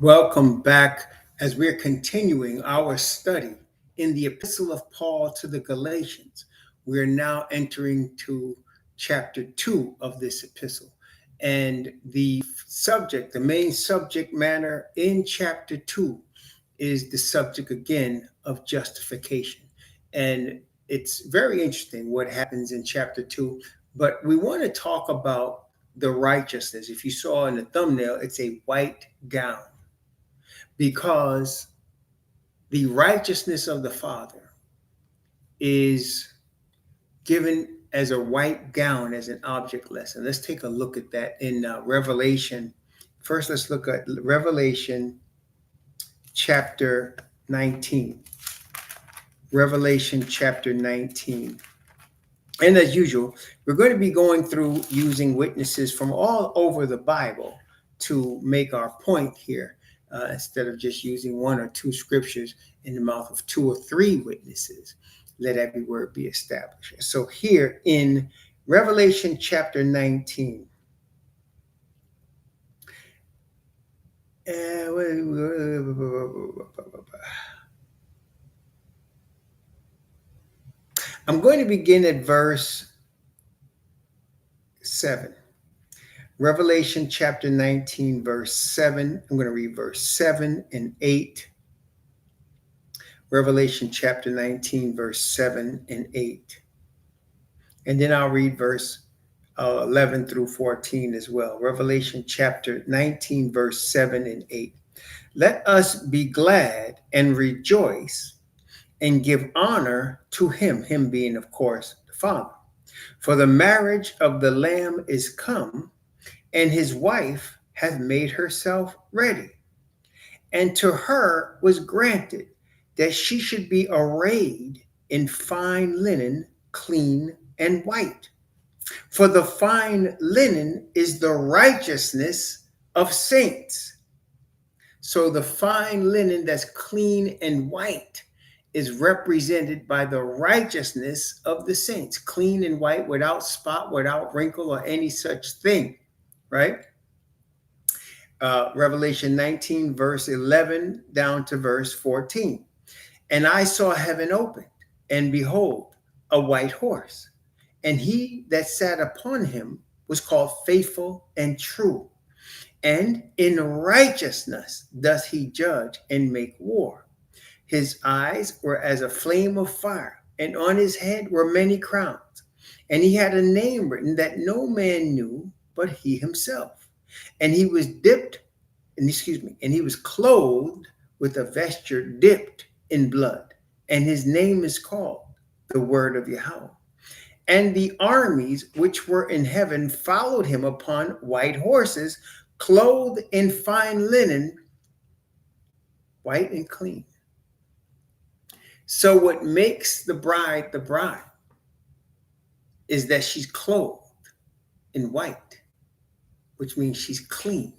Welcome back as we're continuing our study in the epistle of Paul to the Galatians. We're now entering to chapter 2 of this epistle. And the main subject matter in chapter 2 is the subject again of justification. And it's very interesting what happens in chapter 2, but we want to talk about the righteousness. If you saw in the thumbnail, it's a white gown because the righteousness of the Father is given as a white gown, as an object lesson. Let's take a look at that in Revelation. First, let's look at Revelation chapter 19. Revelation chapter 19. And as usual, we're going to be going through using witnesses from all over the Bible to make our point here. Instead of just using one or two scriptures in the mouth of two or three witnesses, let every word be established. So here in Revelation chapter 19, I'm going to begin at verse 7. Revelation chapter 19, verse 7. I'm going to read verse 7 and 8. Revelation chapter 19, verse 7 and 8. And then I'll read verse 11 through 14 as well. Revelation chapter 19, verse 7 and 8. Let us be glad and rejoice and give honor to him, him being, of course, the Father. For the marriage of the Lamb is come, and his wife hath made herself ready. And to her was granted that she should be arrayed in fine linen, clean and white. For the fine linen is the righteousness of saints. So the fine linen that's clean and white is represented by the righteousness of the saints, clean and white, without spot, without wrinkle, or any such thing. Right? Revelation 19, verse 11 down to verse 14. And I saw heaven opened, and behold, a white horse. And he that sat upon him was called Faithful and True. And in righteousness doth he judge and make war. His eyes were as a flame of fire, and on his head were many crowns. And he had a name written that no man knew but he himself. And he was and he was clothed with a vesture dipped in blood. And his name is called the Word of Yahweh. And the armies which were in heaven followed him upon white horses, clothed in fine linen, white and clean. So what makes the bride is that she's clothed in white, which means she's clean.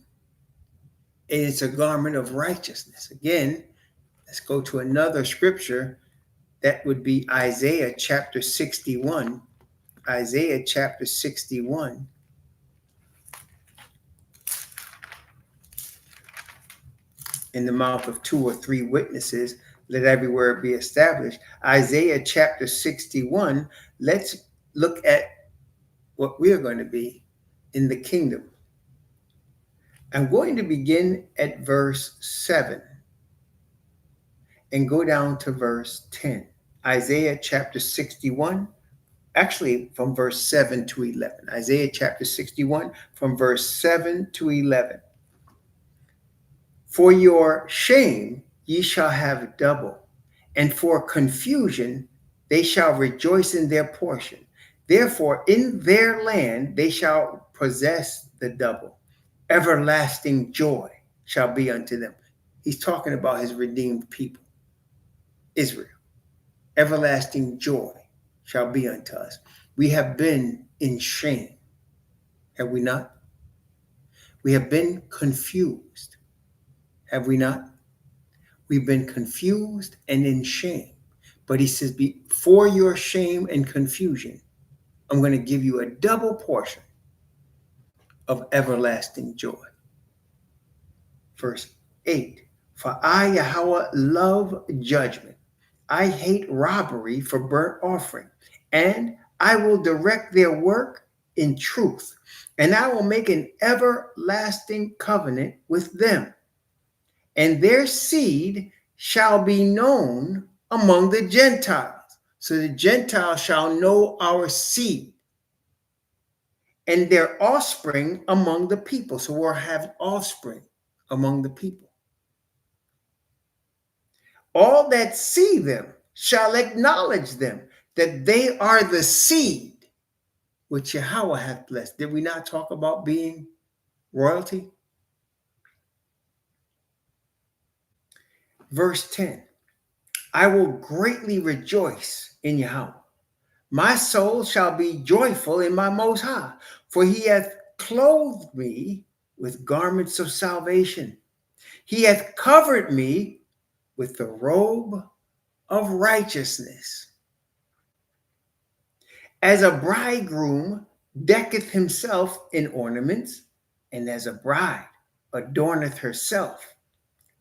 And it's a garment of righteousness. Again, let's go to another scripture. That would be Isaiah chapter 61. Isaiah chapter 61. In the mouth of two or three witnesses, let every word be established. Isaiah chapter 61. Let's look at what we are going to be in the kingdom. I'm going to begin at verse 7 and go down to verse 10. Isaiah chapter 61, actually from verse 7 to 11. Isaiah chapter 61 from verse 7 to 11. For your shame ye shall have double, and for confusion they shall rejoice in their portion. Therefore in their land they shall possess the double. Everlasting joy shall be unto them. He's talking about his redeemed people, Israel. Everlasting joy shall be unto us. We have been in shame, have we not? We have been confused, have we not? We've been confused and in shame. But he says, for your shame and confusion, I'm going to give you a double portion of everlasting joy. Verse 8. For I, Yahweh, love judgment. I hate robbery for burnt offering, and I will direct their work in truth, and I will make an everlasting covenant with them, and their seed shall be known among the Gentiles. So the Gentiles shall know our seed, and their offspring among the people. So we'll have offspring among the people. All that see them shall acknowledge them, that they are the seed which Yahweh hath blessed. Did we not talk about being royalty? Verse 10, I will greatly rejoice in Yahweh. My soul shall be joyful in my Most High, for he hath clothed me with garments of salvation. He hath covered me with the robe of righteousness. As a bridegroom decketh himself in ornaments, and as a bride adorneth herself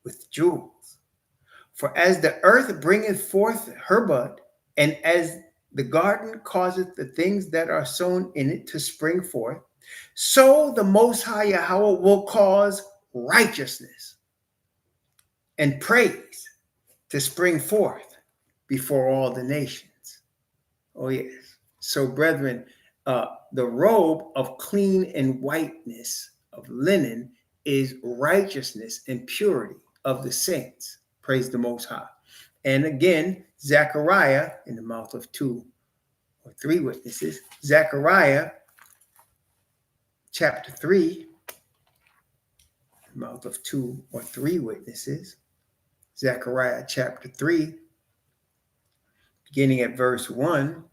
with jewels. For as the earth bringeth forth her bud, and as the garden causeth the things that are sown in it to spring forth, so the Most High Yahweh will cause righteousness and praise to spring forth before all the nations. Oh, yes. So, brethren, the robe of clean and whiteness of linen is righteousness and purity of the saints. Praise the Most High. And again, Zechariah, in the mouth of 2 or 3 witnesses, Zechariah chapter 3, mouth of 2 or 3 witnesses, Zechariah chapter 3, beginning at verse 1.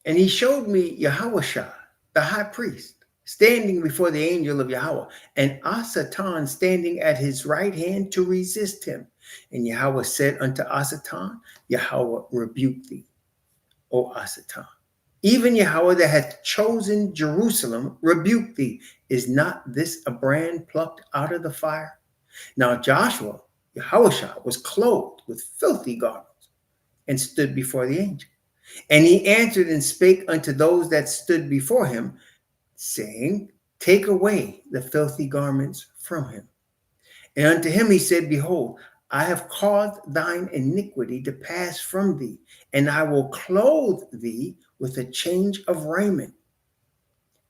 And he showed me Yahushua, the high priest, standing before the angel of Yahweh, and Asatan standing at his right hand to resist him. And Yahweh said unto Asatan, Yahweh rebuke thee, O Asatan. Even Yahweh that hath chosen Jerusalem rebuke thee. Is not this a brand plucked out of the fire? Now Joshua, Yahushua, was clothed with filthy garments and stood before the angel. And he answered and spake unto those that stood before him, saying, Take away the filthy garments from him. And unto him he said, Behold, I have caused thine iniquity to pass from thee, and I will clothe thee with a change of raiment.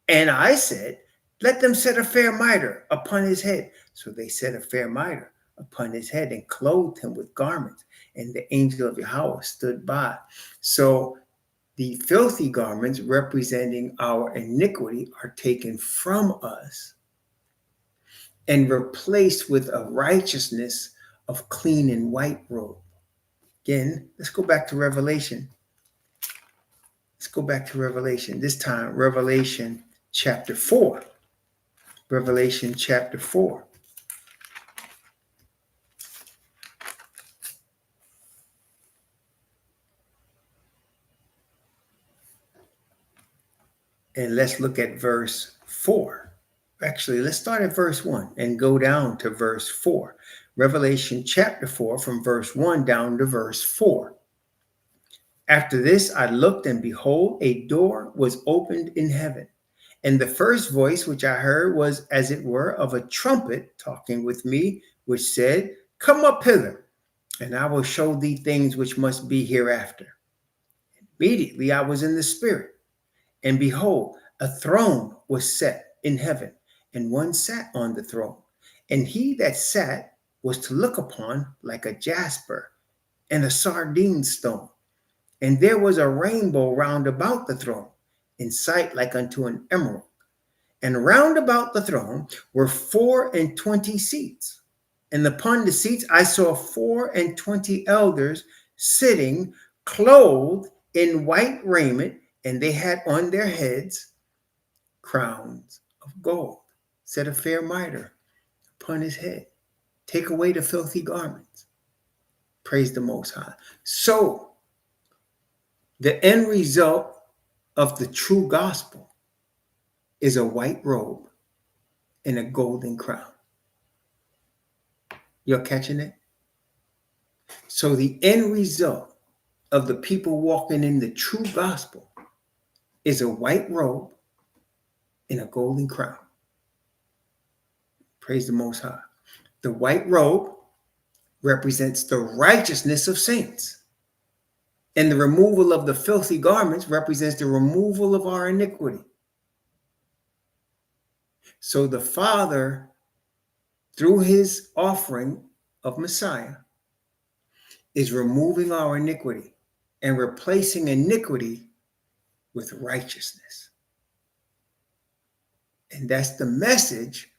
And I said, Let them set a fair mitre upon his head. So they set a fair mitre upon his head and clothed him with garments. And the angel of Yahweh stood by. So the filthy garments representing our iniquity are taken from us and replaced with a righteousness of clean and white robe. Again, let's go back to Revelation. Let's go back to Revelation. This time, Revelation chapter 4. Revelation chapter 4. And let's look at verse 4. Actually, let's start at verse 1 and go down to verse 4. Revelation chapter 4 from verse 1 down to verse 4. After this, I looked, and behold, a door was opened in heaven. And the first voice which I heard was as it were of a trumpet talking with me, which said, Come up hither, and I will show thee things which must be hereafter. Immediately I was in the spirit, and behold, a throne was set in heaven, and one sat on the throne. And he that sat was to look upon like a jasper and a sardine stone. And there was a rainbow round about the throne, in sight like unto an emerald. And round about the throne were 24 seats. And upon the seats I saw 24 elders sitting, clothed in white raiment, and they had on their heads crowns of gold. Set a fair mitre upon his head. Take away the filthy garments. Praise the Most High. So, the end result of the true gospel is a white robe and a golden crown. You're catching it? So the end result of the people walking in the true gospel is a white robe and a golden crown. Praise the Most High. The white robe represents the righteousness of saints. And the removal of the filthy garments represents the removal of our iniquity. So the Father, through his offering of Messiah, is removing our iniquity and replacing iniquity with righteousness. And that's the message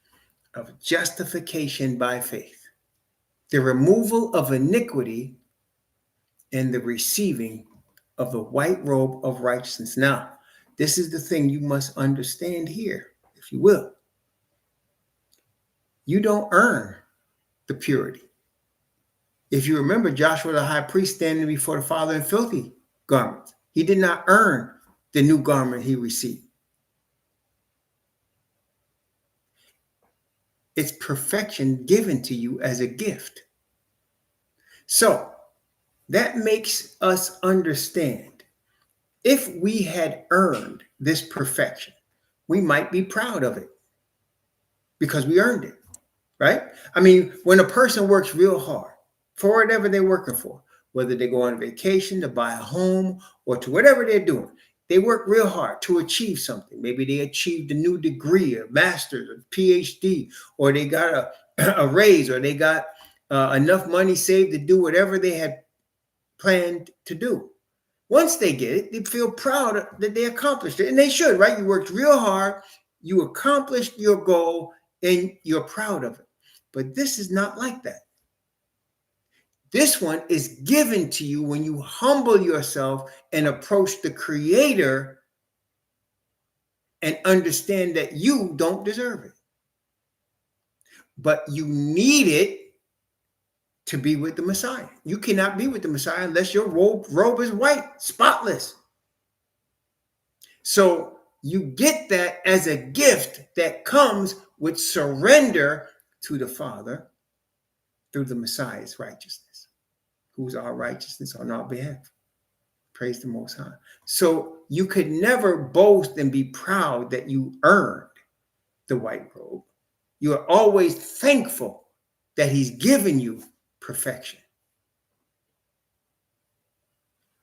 of justification by faith. The removal of iniquity and the receiving of the white robe of righteousness. Now, this is the thing you must understand here, if you will. You don't earn the purity. If you remember Joshua the high priest standing before the Father in filthy garments, he did not earn the new garment he received. It's perfection given to you as a gift. So that makes us understand, if we had earned this perfection, we might be proud of it because we earned it, right? I mean, when a person works real hard for whatever they're working for, whether they go on vacation to buy a home or to whatever they're doing, they work real hard to achieve something. Maybe they achieved a new degree, a master's, a PhD, or they got a raise, or they got enough money saved to do whatever they had planned to do. Once they get it, they feel proud that they accomplished it. And they should, right? You worked real hard, you accomplished your goal, and you're proud of it. But this is not like that. This one is given to you when you humble yourself and approach the Creator and understand that you don't deserve it. But you need it to be with the Messiah. You cannot be with the Messiah unless your robe is white, spotless. So you get that as a gift that comes with surrender to the Father through the Messiah's righteousness, who's our righteousness on our behalf. Praise the Most High. So you could never boast and be proud that you earned the white robe. You are always thankful that he's given you perfection.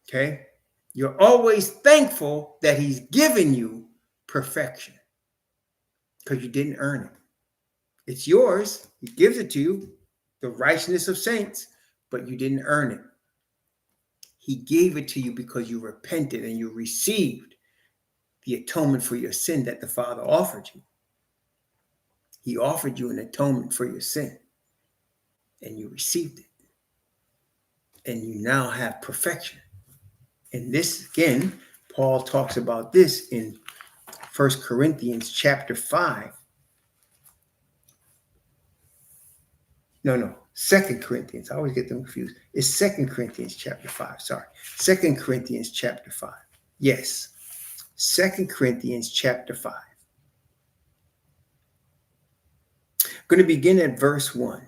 Okay? You're always thankful that he's given you perfection because you didn't earn it. It's yours. He gives it to you, the righteousness of saints, but you didn't earn it. He gave it to you because you repented and you received the atonement for your sin that the Father offered you. He offered you an atonement for your sin, and you received it. And you now have perfection. And this, again, Paul talks about this in 1 Corinthians chapter 5. No, 2 Corinthians. I always get them confused. It's 2 Corinthians chapter 5. Sorry. 2 Corinthians chapter 5. Yes. 2 Corinthians chapter 5. I'm going to begin at verse 1. I'm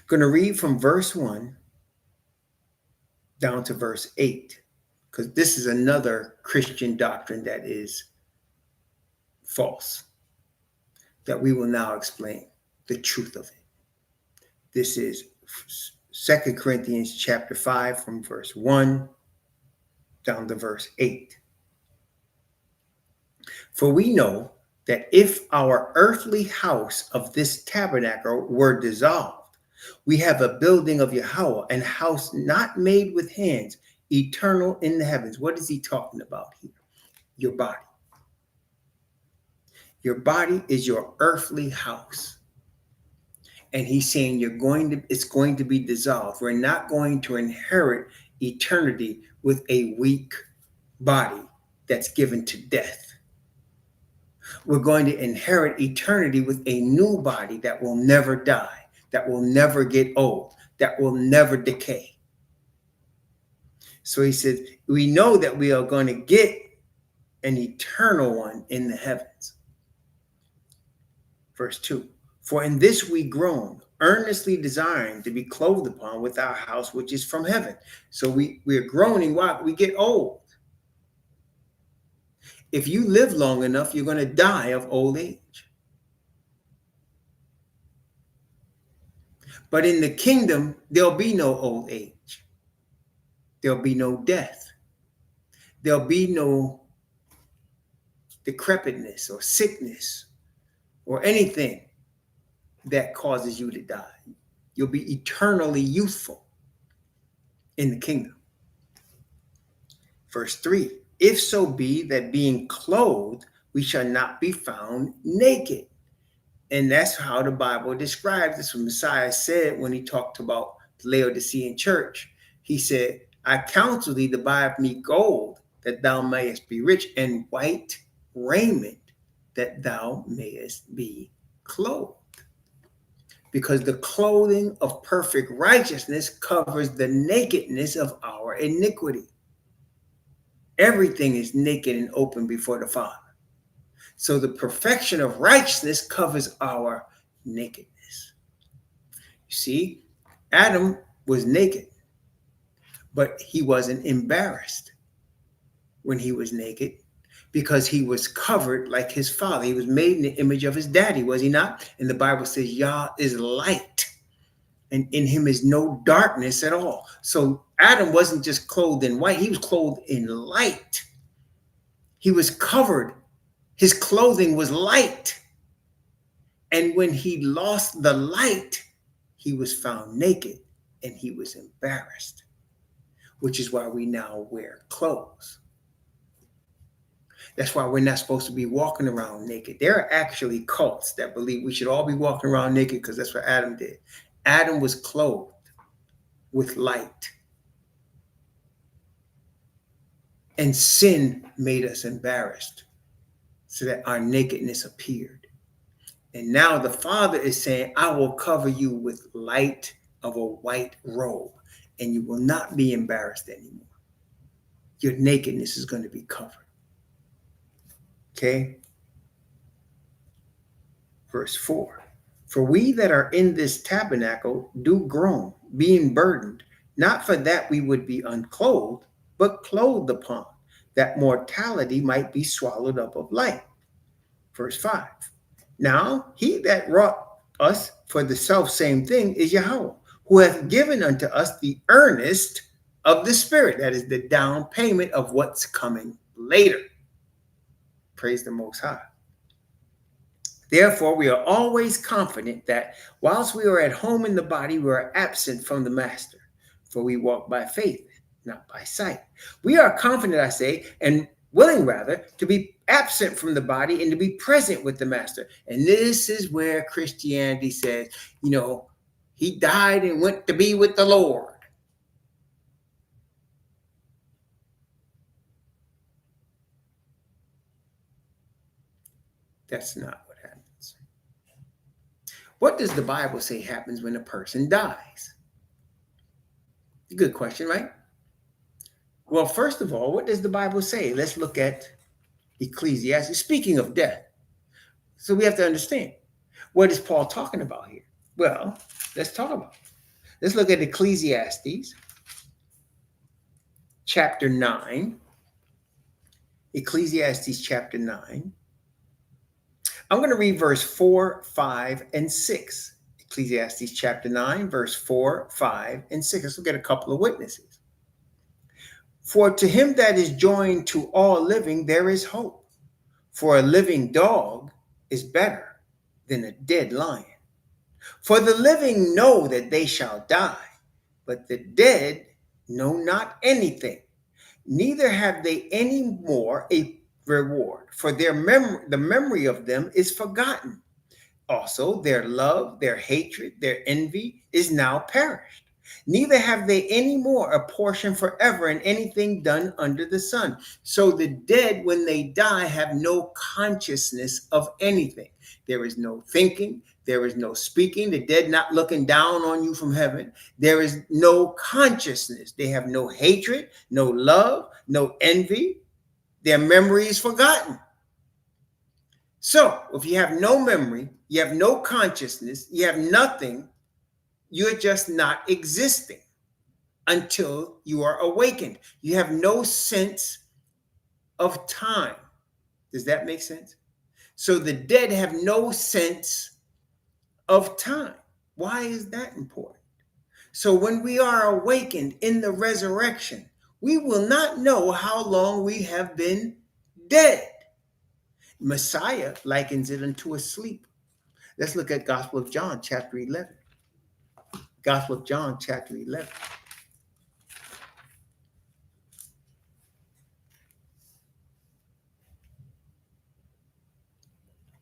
going to read from verse 1 down to verse 8, because this is another Christian doctrine that is false, that we will now explain the truth of it. This is 2 Corinthians chapter 5 from verse 1 down to verse 8. For we know that if our earthly house of this tabernacle were dissolved, we have a building of Yahweh, and house not made with hands, eternal in the heavens. What is he talking about here? Your body. Your body is your earthly house. And he's saying it's going to be dissolved. We're not going to inherit eternity with a weak body that's given to death. We're going to inherit eternity with a new body that will never die, that will never get old, that will never decay. So he says, we know that we are going to get an eternal one in the heavens. Verse 2. For in this we groan, earnestly desiring to be clothed upon with our house which is from heaven. So we're groaning while we get old. If you live long enough, you're going to die of old age. But in the kingdom, there'll be no old age. There'll be no death. There'll be no decrepitness or sickness or anything that causes you to die. You'll be eternally youthful in the kingdom. Verse 3, if so be that being clothed, we shall not be found naked. And that's how the Bible describes this. What Messiah said when he talked about the Laodicean church. He said, I counsel thee to buy of me gold, that thou mayest be rich, and white raiment, that thou mayest be clothed. Because the clothing of perfect righteousness covers the nakedness of our iniquity. Everything is naked and open before the Father. So the perfection of righteousness covers our nakedness. You see, Adam was naked, but he wasn't embarrassed when he was naked because he was covered like his father. He was made in the image of his daddy, was he not? And the Bible says Yah is light, and in him is no darkness at all. So Adam wasn't just clothed in white, he was clothed in light. He was covered. His clothing was light. And when he lost the light, he was found naked and he was embarrassed, which is why we now wear clothes. That's why we're not supposed to be walking around naked. There are actually cults that believe we should all be walking around naked because that's what Adam did. Adam was clothed with light. And sin made us embarrassed so that our nakedness appeared. And now the Father is saying, I will cover you with light of a white robe, and you will not be embarrassed anymore. Your nakedness is going to be covered. Okay? Verse 4. For we that are in this tabernacle do groan, being burdened, not for that we would be unclothed, but clothed upon, that mortality might be swallowed up of life. Verse 5. Now he that wrought us for the self-same thing is Yahweh, who hath given unto us the earnest of the Spirit. That is the down payment of what's coming later. Praise the Most High. Therefore, we are always confident that whilst we are at home in the body, we are absent from the master. For we walk by faith, not by sight. We are confident, I say, and willing rather, to be absent from the body and to be present with the master. And this is where Christianity says, he died and went to be with the Lord. That's not what happens. What does the Bible say happens when a person dies? Good question, right? Well, first of all, what does the Bible say? Let's look at Ecclesiastes. Speaking of death, so we have to understand, what is Paul talking about here? Well, let's talk about it. Let's look at Ecclesiastes chapter 9. Ecclesiastes chapter 9. I'm going to read verse 4, 5, and 6. Ecclesiastes chapter 9, verse 4, 5, and 6. Let's look at a couple of witnesses. For to him that is joined to all living, there is hope. For a living dog is better than a dead lion. For the living know that they shall die, but the dead know not anything. Neither have they any more a reward, for the memory of them is forgotten. Also, their love, their hatred, their envy is now perished. Neither have they any more a portion forever in anything done under the sun. So the dead, when they die, have no consciousness of anything. There is no thinking. There is no speaking. The dead not looking down on you from heaven. There is no consciousness. They have no hatred, no love, no envy. Their memory is forgotten. So if you have no memory, you have no consciousness, you have nothing, you're just not existing until you are awakened. You have no sense of time. Does that make sense? So the dead have no sense of time. Why is that important? So when we are awakened in the resurrection, we will not know how long we have been dead. Messiah likens it unto a sleep. Let's look at Gospel of John, chapter 11. Gospel of John, chapter 11.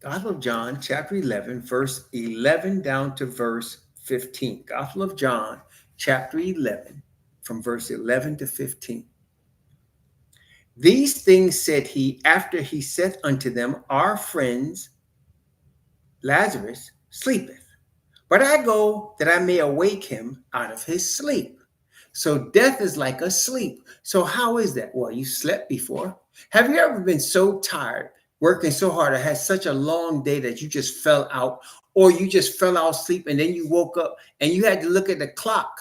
Gospel of John, chapter 11, verse 11 down to verse 15. Gospel of John, chapter 11, from verse 11 to 15. These things said he after he said unto them, our friends Lazarus sleepeth, but I go that I may awake him out of his sleep. So death is like a sleep. So how is that? Well, you slept before. Have you ever been so tired, working so hard, or had such a long day that you just fell out, or you just fell out asleep and then you woke up and you had to look at the clock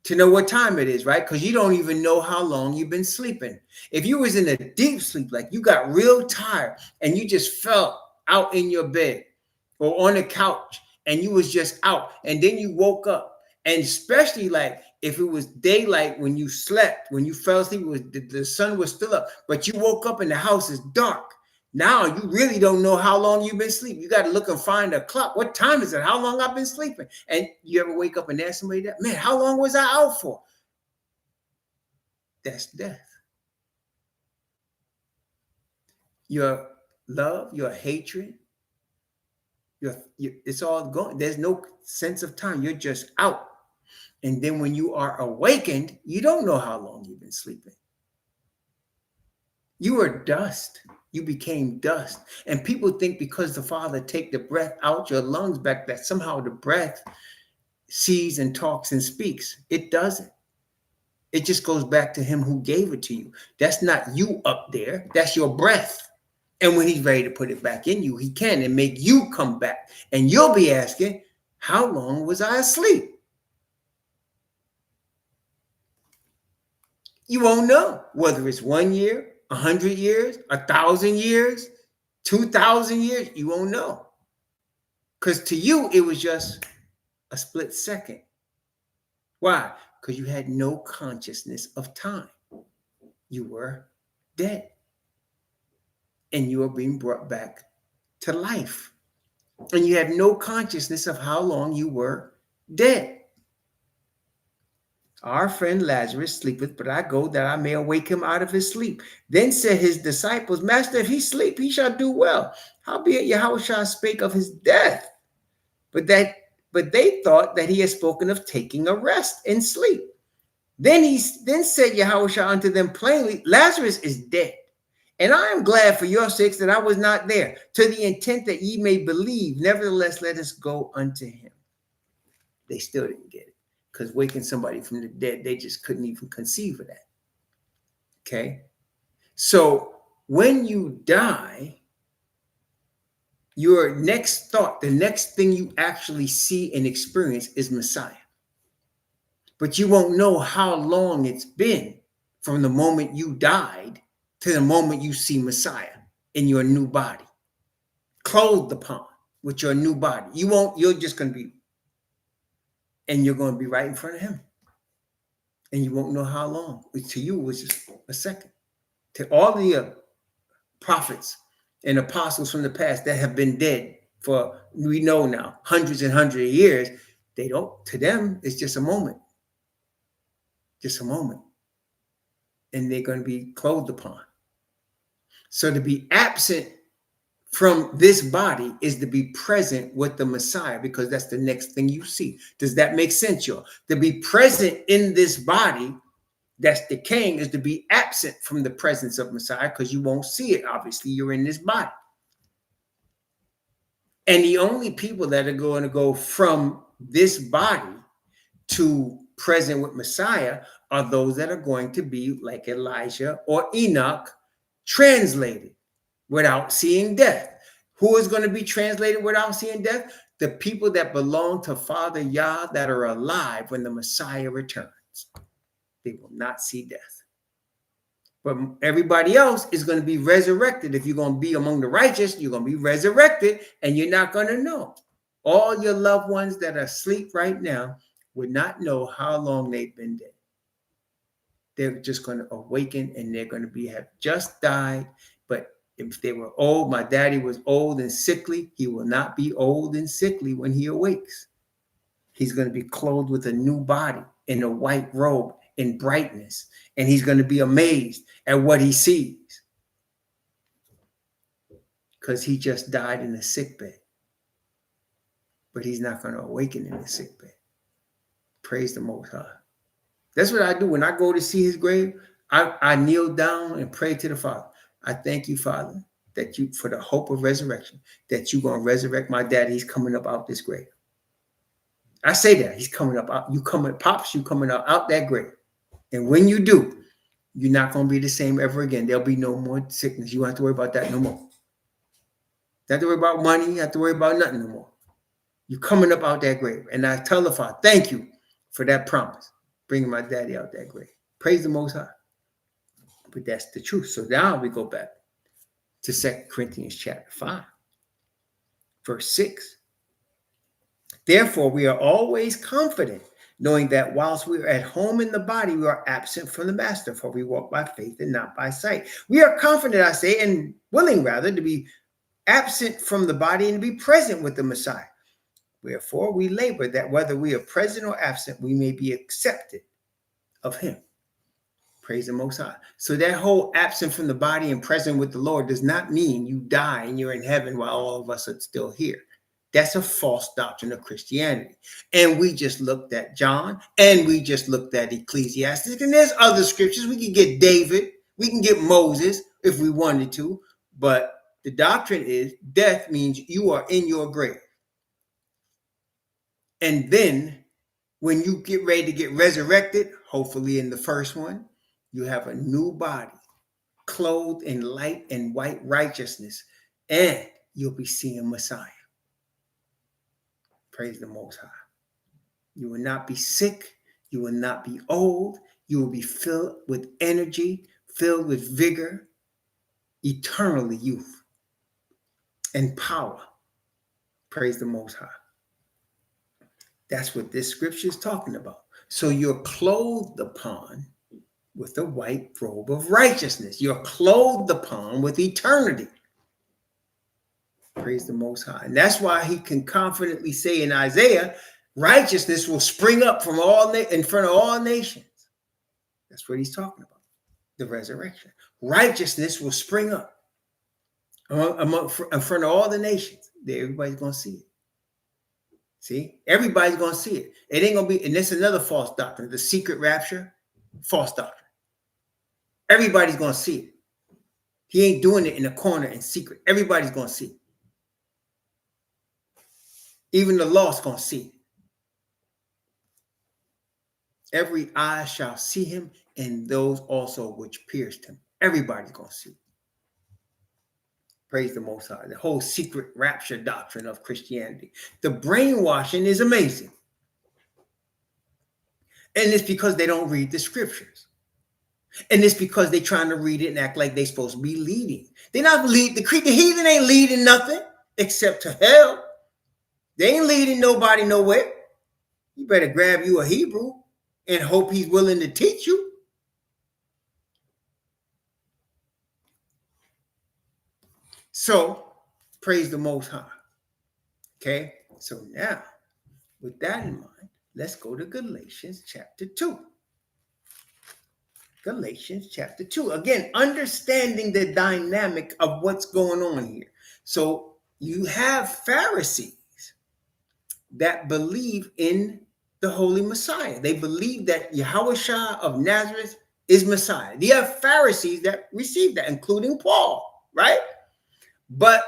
to know what time it is, right? Because you don't even know how long you've been sleeping. If you was in a deep sleep, like you got real tired and you just fell out in your bed or on the couch and you was just out and then you woke up, and especially like if it was daylight when you slept, when you fell asleep, the sun was still up, but you woke up and the house is dark. Now you really don't know how long you've been sleeping. You got to look and find a clock. What time is it? How long I've been sleeping? And you ever wake up and ask somebody that? Man, how long was I out for? That's death. Your love, your hatred, it's all gone. There's no sense of time. You're just out. And then when you are awakened, you don't know how long you've been sleeping. You are dust. You became dust. And people think because the Father take the breath out your lungs back, that somehow the breath sees and talks and speaks. It doesn't. It just goes back to him who gave it to you. That's not you up there. That's your breath. And when he's ready to put it back in you, he can and make you come back. And you'll be asking, how long was I asleep? You won't know whether it's 1 year, 100 years, 1,000 years, 2,000 years. You won't know. Because to you, it was just a split second. Why? Because you had no consciousness of time. You were dead. And you are being brought back to life. And you had no consciousness of how long you were dead. Our friend Lazarus sleepeth, but I go that I may awake him out of his sleep. Then said his disciples, Master, if he sleep, he shall do well. Howbeit Yahushua spake of his death. But they thought that he had spoken of taking a rest and sleep. Then said Yahushua unto them plainly, Lazarus is dead. And I am glad for your sakes that I was not there, to the intent that ye may believe. Nevertheless, let us go unto him. They still didn't get it. Because waking somebody from the dead, they just couldn't even conceive of that. Okay? So when you die, your next thought, the next thing you actually see and experience is Messiah. But you won't know how long it's been from the moment you died to the moment you see Messiah in your new body, clothed upon with your new body. You're just going to be, and you're going to be right in front of him. And you won't know how long. To you, it was just a second. To all the prophets and apostles from the past that have been dead for, we know now, hundreds and hundreds of years, to them, it's just a moment. Just a moment. And they're going to be clothed upon. So to be absent from this body is to be present with the Messiah, because that's the next thing you see. Does that make sense, y'all? To be present in this body that's decaying is to be absent from the presence of Messiah, because you won't see it. Obviously, you're in this body. And the only people that are going to go from this body to present with Messiah are those that are going to be like Elijah or Enoch, translated. without seeing death. Who is going to be translated without seeing death? The people that belong to Father Yah that are alive when the Messiah returns. They will not see death. But everybody else is going to be resurrected. If you're going to be among the righteous, you're going to be resurrected, and you're not going to know. All your loved ones that are asleep right now would not know how long they've been dead. They're just going to awaken, and they're going to have just died. But if they were old, my daddy was old and sickly, he will not be old and sickly when he awakes. He's going to be clothed with a new body in a white robe in brightness, and he's going to be amazed at what he sees because he just died in a sick bed. But he's not going to awaken in the sick bed. Praise the Most High. That's what I do. When I go to see his grave, I kneel down and pray to the Father. I thank you, Father, that you, for the hope of resurrection, that you're going to resurrect my daddy. He's coming up out this grave. I say that. He's coming up out. You coming, Pops, you coming out that grave. And when you do, you're not going to be the same ever again. There'll be no more sickness. You don't have to worry about that no more. You don't have to worry about money. You don't have to worry about nothing no more. You're coming up out that grave. And I tell the Father, thank you for that promise, bringing my daddy out that grave. Praise the Most High. But that's the truth. So now we go back to 2 Corinthians chapter 5, verse 6. Therefore, we are always confident, knowing that whilst we are at home in the body, we are absent from the master, for we walk by faith and not by sight. We are confident, I say, and willing rather to be absent from the body and to be present with the Messiah. Wherefore, we labor that whether we are present or absent, we may be accepted of him. Praise the Most High. So that whole absent from the body and present with the Lord does not mean you die and you're in heaven while all of us are still here. That's a false doctrine of Christianity. And we just looked at John, and we just looked at Ecclesiastes, and there's other scriptures. We can get David, we can get Moses if we wanted to, but the doctrine is death means you are in your grave. And then when you get ready to get resurrected, hopefully in the first one, you have a new body, clothed in light and white righteousness, and you'll be seeing Messiah. Praise the Most High. You will not be sick. You will not be old. You will be filled with energy, filled with vigor, eternally youth and power. Praise the Most High. That's what this scripture is talking about. So you're clothed upon with a white robe of righteousness. You're clothed upon with eternity. Praise the Most High. And that's why he can confidently say in Isaiah, righteousness will spring up from in front of all nations. That's what he's talking about, the resurrection. Righteousness will spring up in front of all the nations. Everybody's going to see it. See, everybody's going to see it. It ain't going to be, and that's another false doctrine, the secret rapture, false doctrine. Everybody's going to see it. He ain't doing it in a corner in secret. Everybody's going to see it. Even the lost going to see it. Every eye shall see him, and those also which pierced him. Everybody's going to see it. Praise the Most High. The whole secret rapture doctrine of Christianity. The brainwashing is amazing. And it's because they don't read the scriptures. And it's because they're trying to read it and act like they're supposed to be leading. They're not leading. The heathen ain't leading nothing except to hell. They ain't leading nobody nowhere. You better grab you a Hebrew and hope he's willing to teach you. So, praise the Most High. Okay, so now, with that in mind, let's go to Galatians chapter 2. Galatians chapter 2. Again, understanding the dynamic of what's going on here. So, you have Pharisees that believe in the Holy Messiah. They believe that Yahushua of Nazareth is Messiah. You have Pharisees that receive that, including Paul, right? But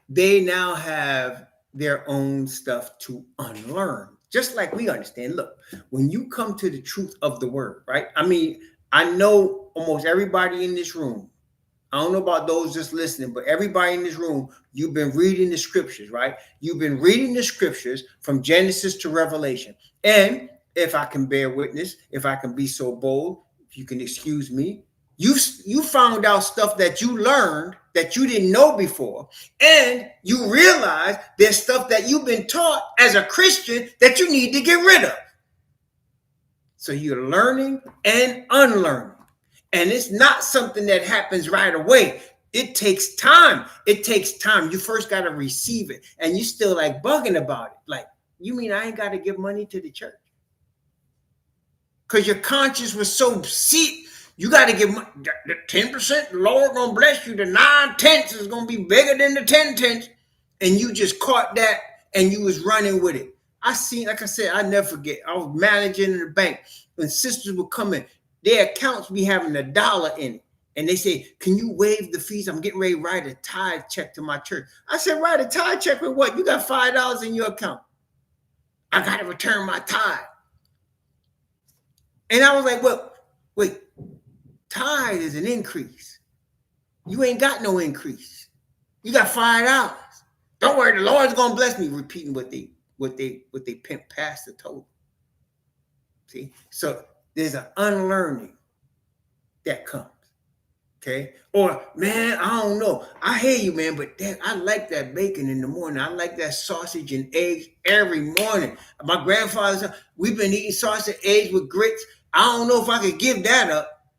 they now have their own stuff to unlearn, just like we understand. Look, when you come to the truth of the word, right? I mean, I know almost everybody in this room I don't know about those just listening, but everybody in this room, you've been reading the scriptures, right? You've been reading the scriptures from Genesis to Revelation. And if I can bear witness, if I can be so bold, if you can excuse me, you found out stuff that you learned that you didn't know before. And you realize there's stuff that you've been taught as a Christian that you need to get rid of. So you're learning and unlearning. And it's not something that happens right away. It takes time. It takes time. You first got to receive it. And you still like bugging about it. Like, you mean I ain't got to give money to the church? Because your conscience was so sick. You got to give the 10%, the Lord going to bless you. The 9/10 is going to be bigger than the 10/10. And you just caught that and you was running with it. I seen, like I said, I never forget. I was managing in the bank when sisters would come in. Their accounts be having $1 in it. And they say, can you waive the fees? I'm getting ready to write a tithe check to my church. I said, write a tithe check with what? You got $5 in your account. I got to return my tithe. And I was like, well, wait, tithe is an increase. You ain't got no increase. You got $5. Don't worry, the Lord's going to bless me, repeating what they pimp pastor told. See? So there's an unlearning that comes. Okay. Or, man, I don't know. I hear you, man, but I like that bacon in the morning. I like that sausage and eggs every morning. My grandfather's, we've been eating sausage and eggs with grits. I don't know if I could give that up.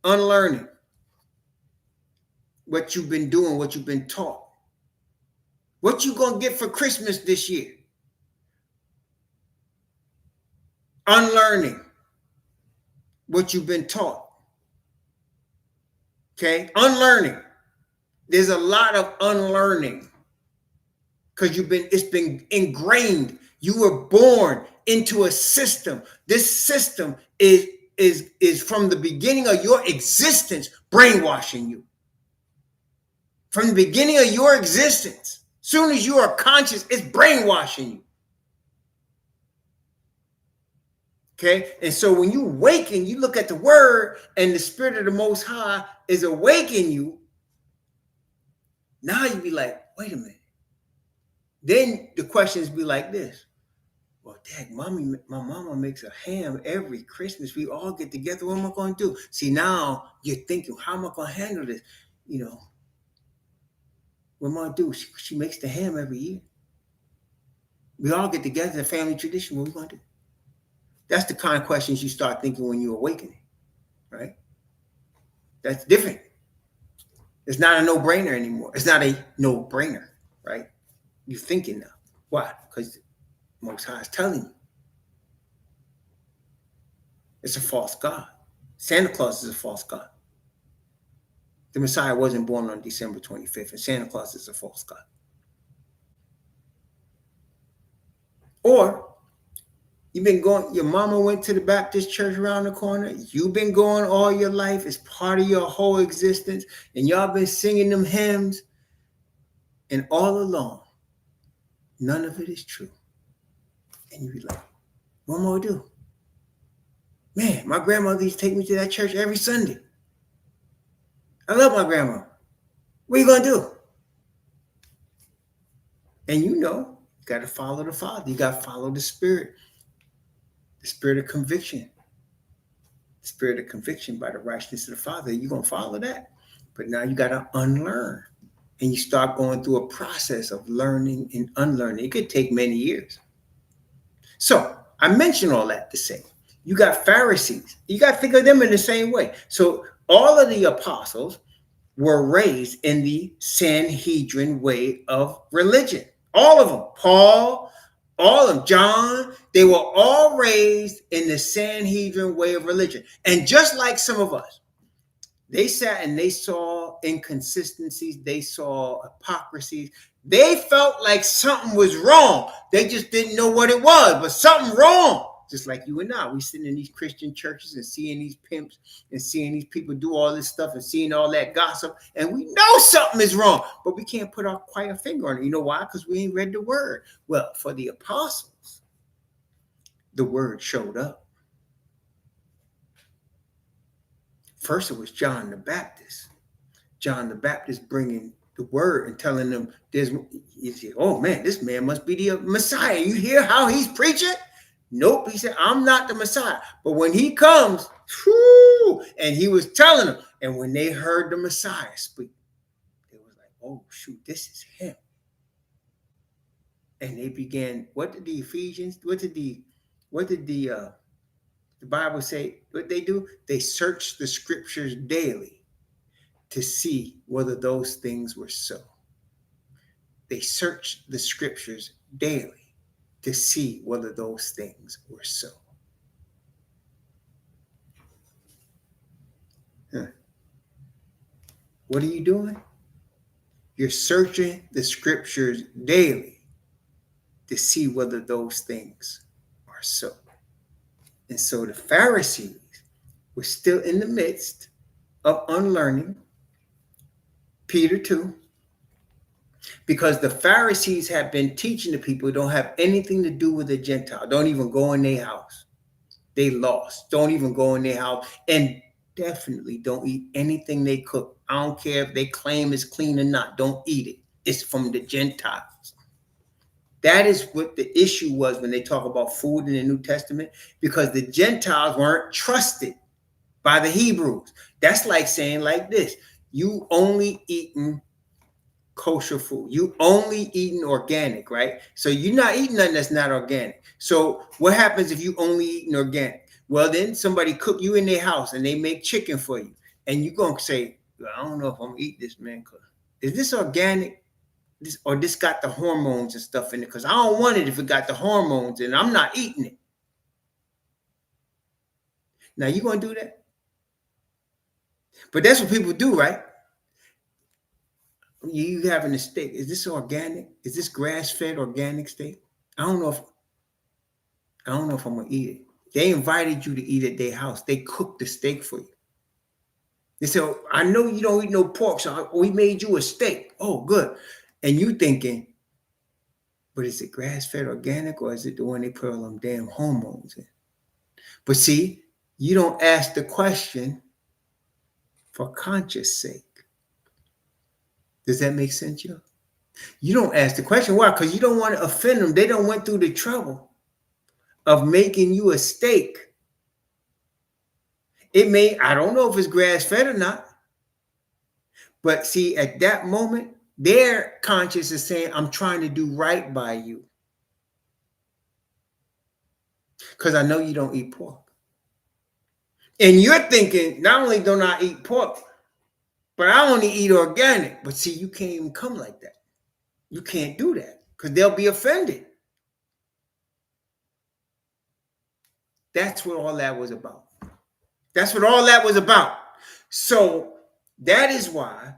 Unlearning what you've been doing, what you've been taught. What you going to get for Christmas this year? Unlearning what you've been taught. Okay, unlearning. There's a lot of unlearning because it's been ingrained. You were born into a system. This system is from the beginning of your existence brainwashing you. From the beginning of your existence, soon as you are conscious, it's brainwashing you. Okay, and so when you awaken, you look at the word and the Spirit of the Most High is awakening you. Now you be like, wait a minute. Then the questions be like this. Well, Dad, my mama makes a ham every Christmas. We all get together. What am I going to do? See, now you're thinking, how am I going to handle this? You know, what am I going to do? She makes the ham every year. We all get together, the family tradition. What are we going to do? That's the kind of questions you start thinking when you're awakening, right? That's different. It's not a no-brainer anymore. It's not a no-brainer, right? You're thinking now. Why? Because Most High is telling you. It's a false God. Santa Claus is a false God. The Messiah wasn't born on December 25th, and Santa Claus is a false God. Or you've been going, your mama went to the Baptist church around the corner. You've been going all your life. It's part of your whole existence. And y'all been singing them hymns. And all along, none of it is true. And you be like, what am I going to do? Man, my grandmother used to take me to that church every Sunday. I love my grandma. What are you going to do? And you know, you got to follow the Father. You got to follow the Spirit. The spirit of conviction. The spirit of conviction by the righteousness of the Father. You're going to follow that. But now you got to unlearn. And you start going through a process of learning and unlearning. It could take many years. So I mentioned all that to say, you got Pharisees. You got to think of them in the same way. So all of the apostles were raised in the Sanhedrin way of religion. All of them. Paul, all of them, John, they were all raised in the Sanhedrin way of religion. And just like some of us, they sat and they saw inconsistencies. They saw hypocrisies. They felt like something was wrong. They just didn't know what it was, but something wrong. Just like you and I, we sitting in these Christian churches and seeing these pimps and seeing these people do all this stuff and seeing all that gossip. And we know something is wrong, but we can't put quite a finger on it. You know why? Because we ain't read the word. Well, for the apostles, the word showed up. First, it was John the Baptist. John the Baptist bringing the word and telling them he said, oh man, this man must be the Messiah. You hear how he's preaching? Nope. He said, I'm not the Messiah. But when he comes, whoo, and he was telling them, and when they heard the Messiah speak, they was like, oh shoot, this is him. And they began, what did the Bible say what they do? They searched the scriptures daily to see whether those things were so. They searched the scriptures daily to see whether those things were so. Huh. What are you doing? You're searching the scriptures daily to see whether those things are so. And so the Pharisees were still in the midst of unlearning. Peter too. Because the Pharisees have been teaching the people don't have anything to do with the Gentile. Don't even go in their house. They lost. Don't even go in their house. And definitely don't eat anything they cook. I don't care if they claim it's clean or not. Don't eat it. It's from the Gentiles. That is what the issue was when they talk about food in the New Testament, because the Gentiles weren't trusted by the Hebrews. That's like saying like this. You only eating kosher food. You only eating organic, right? So you're not eating nothing that's not organic. So what happens if you only eating organic? Well, then somebody cook you in their house and they make chicken for you. And you're going to say, well, I don't know if I'm going to eat this, man. Is this organic? Or this got the hormones and stuff in it? Because I don't want it if it got the hormones and I'm not eating it. Now, you going to do that? But that's what people do, right? You having a steak. Is this organic? Is this grass-fed organic steak? I don't know if I'm gonna eat it. They invited you to eat at their house. They cooked the steak for you. They said, oh, I know you don't eat no pork, so we made you a steak. Oh, good. And you thinking, but is it grass-fed organic or is it the one they put all them damn hormones in? But see, you don't ask the question for conscience sake. Does that make sense, yo? You don't ask the question. Why? Because you don't want to offend them. They don't went through the trouble of making you a steak. I don't know if it's grass-fed or not. But see, at that moment, their conscience is saying, I'm trying to do right by you. Because I know you don't eat pork. And you're thinking, not only don't I eat pork, but I only eat organic. But see, you can't even come like that. You can't do that because they'll be offended. That's what all that was about. That's what all that was about. So that is why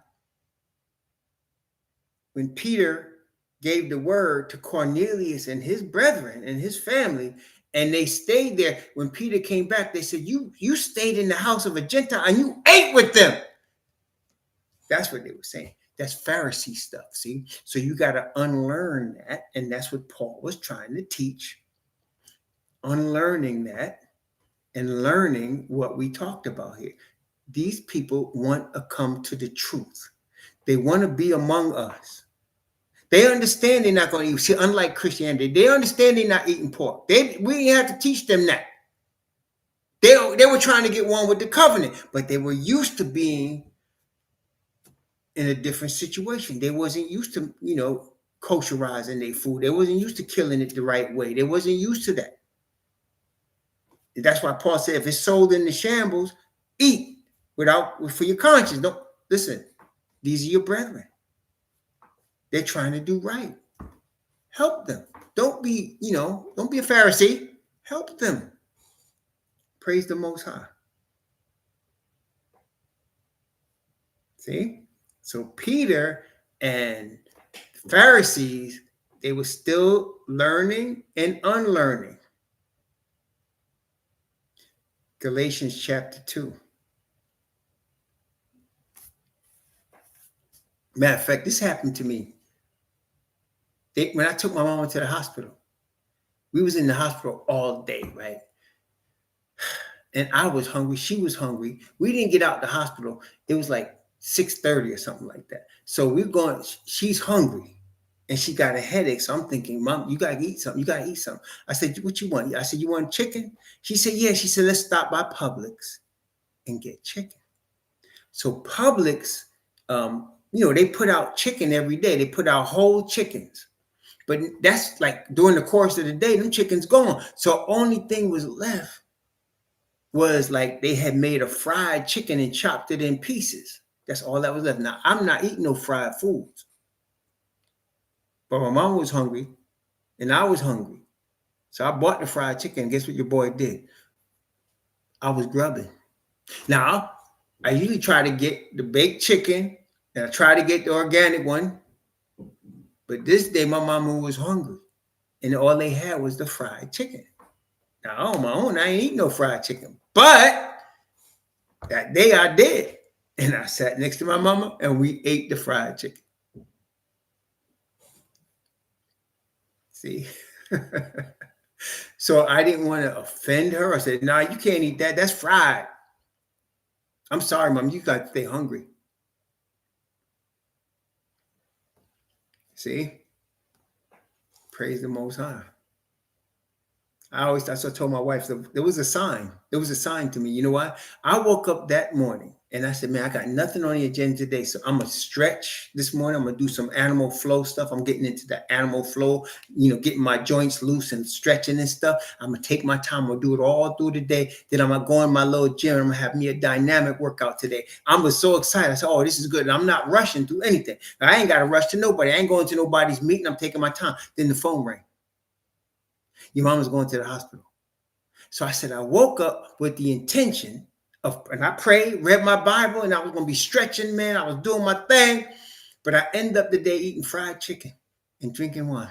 when Peter gave the word to Cornelius and his brethren and his family, and they stayed there, when Peter came back, they said, you stayed in the house of a Gentile and you ate with them. That's what they were saying. That's Pharisee stuff, see? So you got to unlearn that, and that's what Paul was trying to teach. Unlearning that and learning what we talked about here. These people want to come to the truth. They want to be among us. They understand they're not going to eat. See, unlike Christianity, they understand they're not eating pork. We didn't have to teach them that. They were trying to get one with the covenant, but they were used to being in a different situation. They wasn't used to, kosherizing their food. They wasn't used to killing it the right way. They wasn't used to that. And that's why Paul said, if it's sold in the shambles, eat for your conscience. Don't listen. These are your brethren. They're trying to do right. Help them. Don't be a Pharisee. Help them. Praise the Most High. See? So Peter and the Pharisees, they were still learning and unlearning. Galatians chapter 2. Matter of fact, this happened to me. When I took my mama to the hospital, we was in the hospital all day, right? And I was hungry. She was hungry. We didn't get out the hospital. It was like 6:30 or something like that. So we're going, she's hungry and she got a headache. So I'm thinking, Mom, you gotta eat something. You gotta eat something. I said, what you want? I said, you want chicken? She said, yeah. She said, let's stop by Publix and get chicken. So Publix, they put out chicken every day. They put out whole chickens. But that's like during the course of the day, them chickens gone. So only thing was left was like they had made a fried chicken and chopped it in pieces. That's all that was left. Now, I'm not eating no fried foods. But my mom was hungry and I was hungry. So I bought the fried chicken. Guess what your boy did? I was grubbing. Now, I usually try to get the baked chicken and I try to get the organic one. But this day, my mama was hungry. And all they had was the fried chicken. Now, on my own, I ain't eating no fried chicken. But that day I did. And I sat next to my mama and we ate the fried chicken. See? So I didn't want to offend her. I said, nah, you can't eat that. That's fried. I'm sorry, Mom. You got to stay hungry. See? Praise the Most High. That's what I told my wife. There was a sign. There was a sign to me. You know what? I woke up that morning and I said, man, I got nothing on the agenda today. So I'm going to stretch this morning. I'm going to do some animal flow stuff. I'm getting into the animal flow, getting my joints loose and stretching and stuff. I'm going to take my time. I'm going to do it all through the day. Then I'm going to go in my little gym. I'm going to have me a dynamic workout today. I was so excited. I said, oh, this is good. And I'm not rushing through anything. I ain't got to rush to nobody. I ain't going to nobody's meeting. I'm taking my time. Then the phone rang. Your mom was going to the hospital. So I said, I woke up with the intention of, and I prayed, read my Bible, and I was going to be stretching, man. I was doing my thing. But I ended up the day eating fried chicken and drinking wine.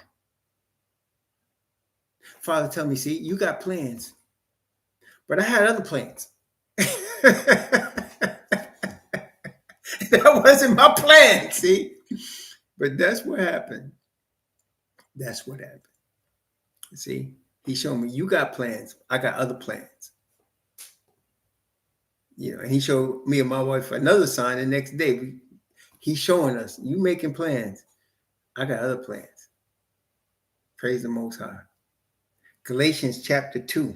Father, tell me, see, you got plans. But I had other plans. That wasn't my plan, see? But that's what happened. That's what happened. See, he showed me, you got plans. I got other plans. And he showed me and my wife another sign the next day. He's showing us, you making plans. I got other plans. Praise the Most High. Galatians chapter 2,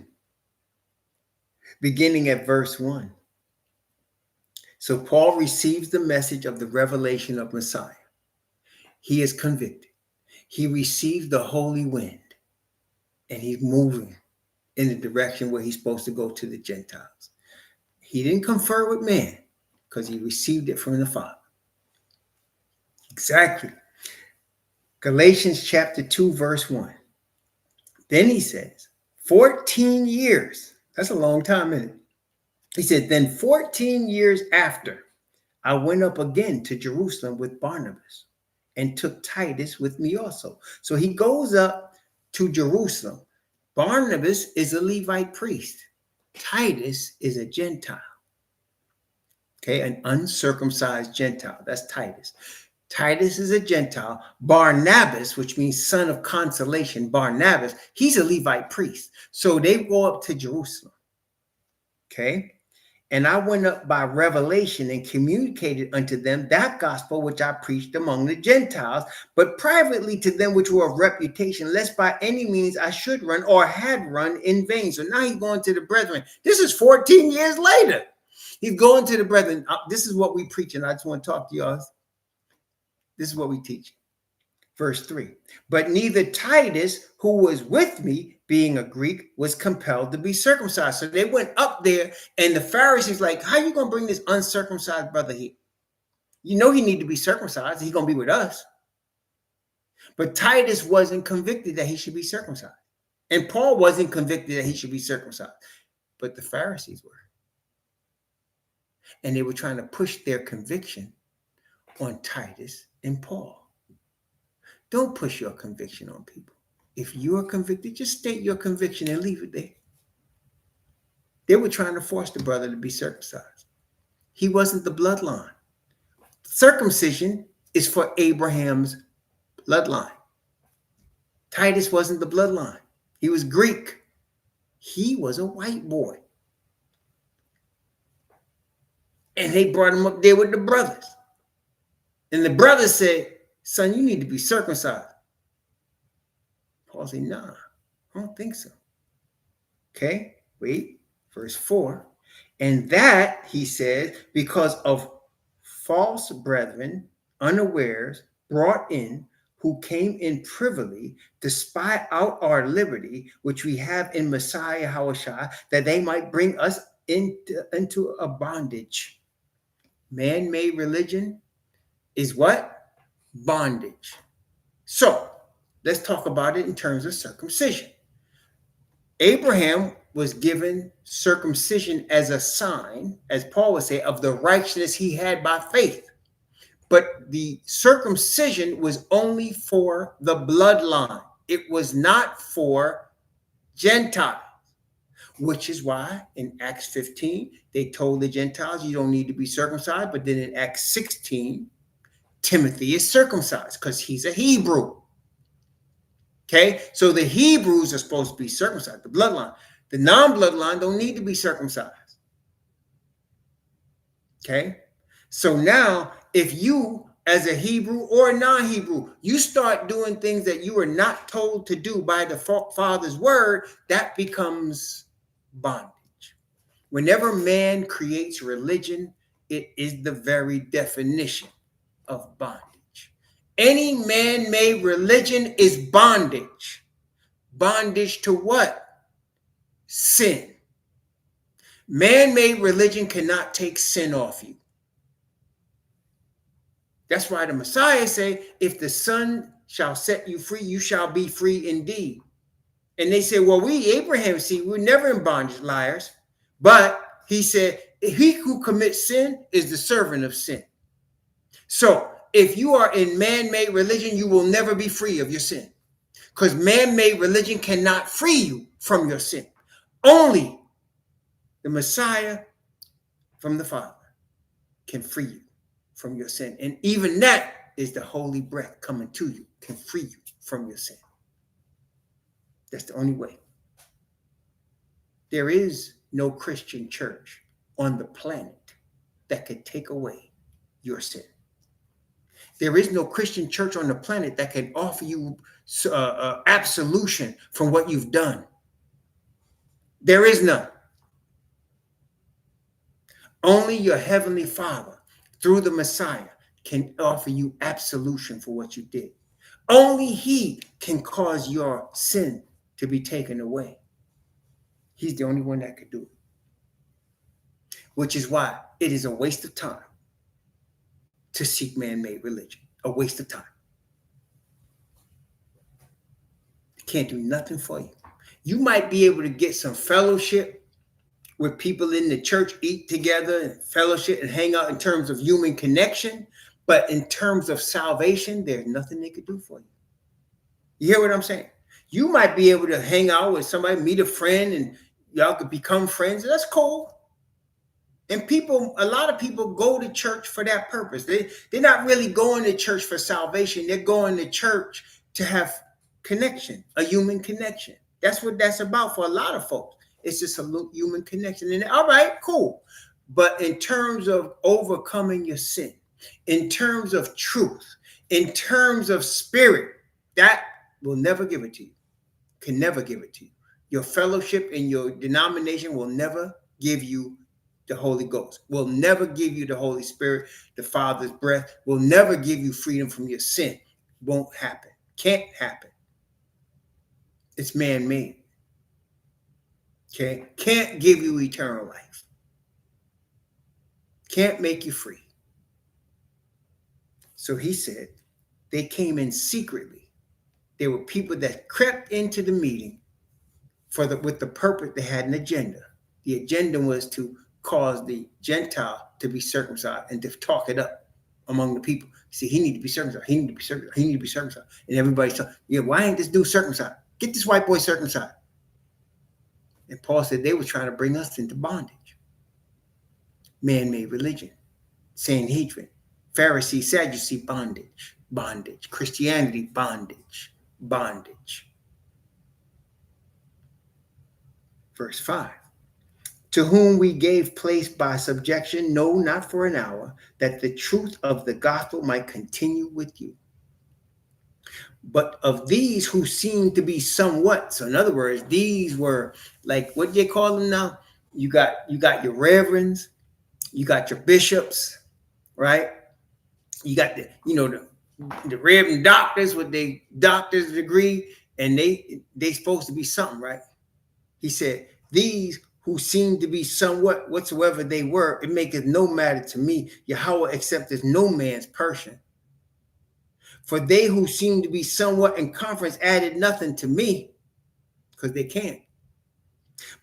beginning at verse 1. So Paul receives the message of the revelation of Messiah. He is convicted. He receives the holy wind. And he's moving in the direction where he's supposed to go to the Gentiles. He didn't confer with man because he received it from the Father. Exactly. Galatians chapter 2, verse 1. Then he says, 14 years. That's a long time, isn't it? He said, then 14 years after, I went up again to Jerusalem with Barnabas and took Titus with me also. So he goes up to Jerusalem. Barnabas is a Levite priest. Titus is a Gentile. Okay, an uncircumcised Gentile. That's Titus. Titus is a Gentile. Barnabas, which means son of consolation, Barnabas, he's a Levite priest. So they go up to Jerusalem. Okay. And I went up by revelation and communicated unto them that gospel which I preached among the Gentiles, but privately to them which were of reputation, lest by any means I should run or had run in vain. So now he's going to the brethren. This is 14 years later. He's going to the brethren. This is what we preach, and I just want to talk to y'all. This is what we teach. Verse 3. But neither Titus, who was with me, being a Greek, was compelled to be circumcised. So they went up there, and the Pharisees like, how are you going to bring this uncircumcised brother here? You know he need to be circumcised. He's going to be with us. But Titus wasn't convicted that he should be circumcised. And Paul wasn't convicted that he should be circumcised. But the Pharisees were. And they were trying to push their conviction on Titus and Paul. Don't push your conviction on people. If you're convicted, just state your conviction and leave it there. They were trying to force the brother to be circumcised. He wasn't the bloodline. Circumcision is for Abraham's bloodline. Titus wasn't the bloodline. He was Greek. He was a white boy. And they brought him up there with the brothers. And the brothers said, son, you need to be circumcised. Paul said, nah, I don't think so. Okay, wait, verse 4. And that, he says, because of false brethren, unawares, brought in, who came in privily to spy out our liberty, which we have in Messiah Yahushua, that they might bring us into a bondage. Man-made religion is what? Bondage. So, let's talk about it in terms of circumcision. Abraham was given circumcision as a sign, as Paul would say, of the righteousness he had by faith. But the circumcision was only for the bloodline. It was not for Gentiles, which is why in Acts 15, they told the Gentiles, you don't need to be circumcised. But then in Acts 16, Timothy is circumcised because he's a Hebrew. Okay, so the Hebrews are supposed to be circumcised, the bloodline. The non-bloodline don't need to be circumcised. Okay, so now if you, as a Hebrew or a non-Hebrew, you start doing things that you are not told to do by the Father's word, that becomes bondage. Whenever man creates religion, it is the very definition of bondage. Any man-made religion is bondage. Bondage to what? Sin. Man-made religion cannot take sin off you. That's why the Messiah say, if the Son shall set you free, you shall be free indeed. And they say, well, Abraham, we're never in bondage, liars. But he said, he who commits sin is the servant of sin. So if you are in man-made religion, you will never be free of your sin. Because man-made religion cannot free you from your sin. Only the Messiah from the Father can free you from your sin. And even that is the holy breath coming to you, can free you from your sin. That's the only way. There is no Christian church on the planet that could take away your sin. There is no Christian church on the planet that can offer you absolution from what you've done. There is none. Only your heavenly Father, through the Messiah, can offer you absolution for what you did. Only he can cause your sin to be taken away. He's the only one that could do it. Which is why it is a waste of time to seek man-made religion. A waste of time. It can't do nothing for you. You might be able to get some fellowship with people in the church, eat together and fellowship and hang out in terms of human connection. But in terms of salvation, there's nothing they could do for you. You hear what I'm saying? You might be able to hang out with somebody, meet a friend, and y'all could become friends. That's cool. And a lot of people go to church for that purpose. They're not really going to church for salvation. They're going to church to have connection, a human connection. That's what that's about for a lot of folks. It's just a human connection. And all right, cool. But in terms of overcoming your sin, in terms of truth, in terms of spirit, that will never give it to you. Can never give it to you. Your fellowship in your denomination will never give you the Holy Ghost, will never give you the Holy Spirit, the Father's breath, will never give you freedom from your sin. Won't happen. Can't happen. It's man-made. Okay? Can't give you eternal life. Can't make you free. So he said, they came in secretly. There were people that crept into the meeting with the purpose. They had an agenda. The agenda was to cause the Gentile to be circumcised and to talk it up among the people. See, he need to be circumcised. He need to be circumcised. He need to be circumcised. And everybody's saying, yeah, why ain't this dude circumcised? Get this white boy circumcised. And Paul said they were trying to bring us into bondage. Man-made religion. Sanhedrin. Pharisee, Sadducee, bondage. Bondage. Christianity, bondage. Bondage. Verse 5. to whom we gave place by subjection, no, not for an hour, that the truth of the gospel might continue with you. But of these who seem to be somewhat, so in other words, these were like, what do you call them now? You got your reverends, you got your bishops, right? You got the reverend doctors with their doctor's degree, and they supposed to be something, right? He said, these who seem to be somewhat whatsoever they were, it maketh no matter to me, Yahweh accepteth no man's person. For they who seem to be somewhat in conference added nothing to me, because they can't.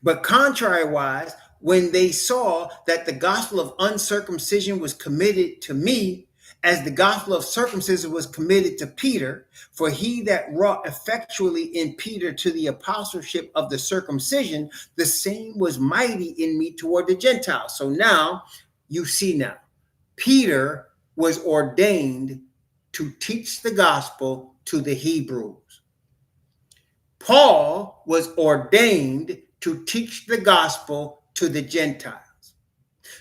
But contrariwise, when they saw that the gospel of uncircumcision was committed to me, as the gospel of circumcision was committed to Peter, for he that wrought effectually in Peter to the apostleship of the circumcision, the same was mighty in me toward the Gentiles. So now, you see now, Peter was ordained to teach the gospel to the Hebrews. Paul was ordained to teach the gospel to the Gentiles.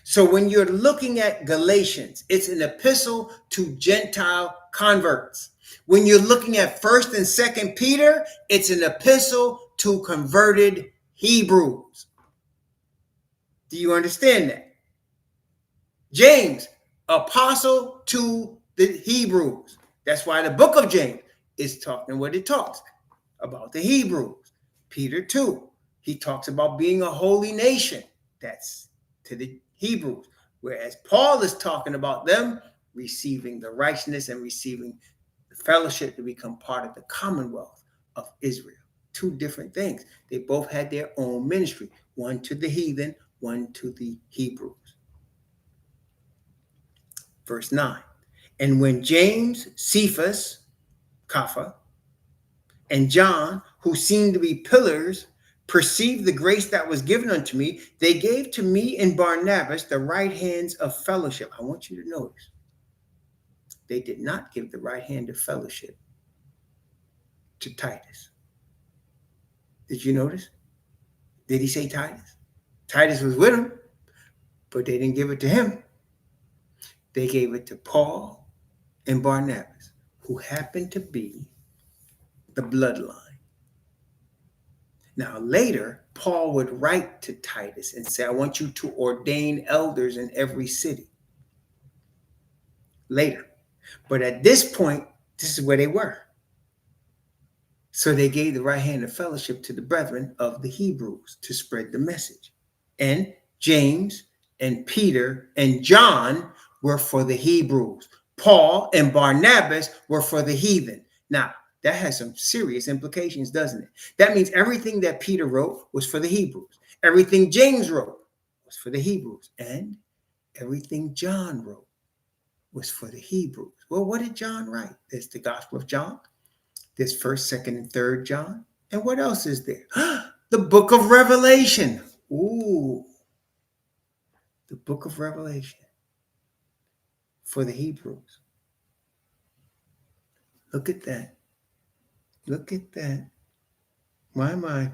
So when you're looking at Galatians, it's an epistle to Gentile converts. When you're looking at 1st and 2nd Peter, it's an epistle to converted Hebrews. Do you understand that? James, apostle to the Hebrews. That's why the book of James is talking what it talks about the Hebrews. Peter too, he talks about being a holy nation. That's to the Hebrews. Whereas Paul is talking about them receiving the righteousness and receiving the fellowship to become part of the commonwealth of Israel. Two different things. They both had their own ministry. One to the heathen, one to the Hebrews. Verse 9. And when James, Cephas, Kapha, and John, who seemed to be pillars, perceived the grace that was given unto me, they gave to me and Barnabas the right hands of fellowship. I want you to notice, they did not give the right hand of fellowship to Titus. Did you notice? Did he say Titus? Titus was with him, but they didn't give it to him. They gave it to Paul and Barnabas, who happened to be the bloodline. Now, later, Paul would write to Titus and say, I want you to ordain elders in every city. Later. But at this point, this is where they were. So they gave the right hand of fellowship to the brethren of the Hebrews to spread the message. And James and Peter and John were for the Hebrews. Paul and Barnabas were for the heathen. Now, that has some serious implications, doesn't it? That means everything that Peter wrote was for the Hebrews. Everything James wrote was for the Hebrews. And everything John wrote was for the Hebrews. Well, what did John write? There's the Gospel of John. There's 1st, 2nd, and 3rd John. And what else is there? The book of Revelation. Ooh. The book of Revelation for the Hebrews. Look at that. Look at that. My.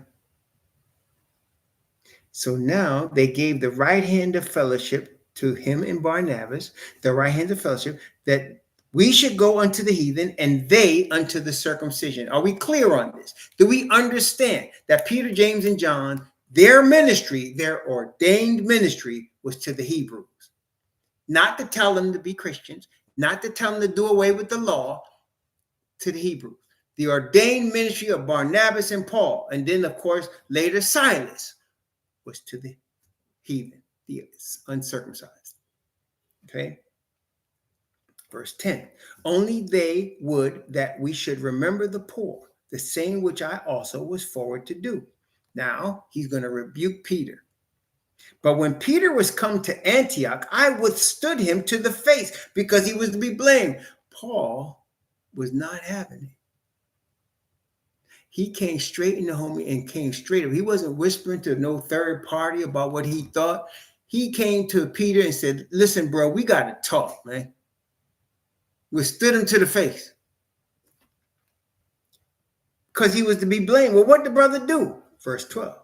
So now they gave the right hand of fellowship to him and Barnabas, the right hand of fellowship, that we should go unto the heathen and they unto the circumcision. Are we clear on this? Do we understand that Peter, James, and John, their ministry, their ordained ministry was to the Hebrews? Not to tell them to be Christians, not to tell them to do away with the law, to the Hebrews. The ordained ministry of Barnabas and Paul, and then, of course, later Silas, was to the heathen, the uncircumcised. Okay? Verse 10. Only they would that we should remember the poor, the same which I also was forward to do. Now, he's going to rebuke Peter. But when Peter was come to Antioch, I withstood him to the face because he was to be blamed. Paul was not having it. He came straight in the homie and came straight up. He wasn't whispering to no third party about what he thought. He came to Peter and said, listen, bro, we got to talk, man. Withstood him to the face. Because he was to be blamed. Well, what did the brother do? Verse 12.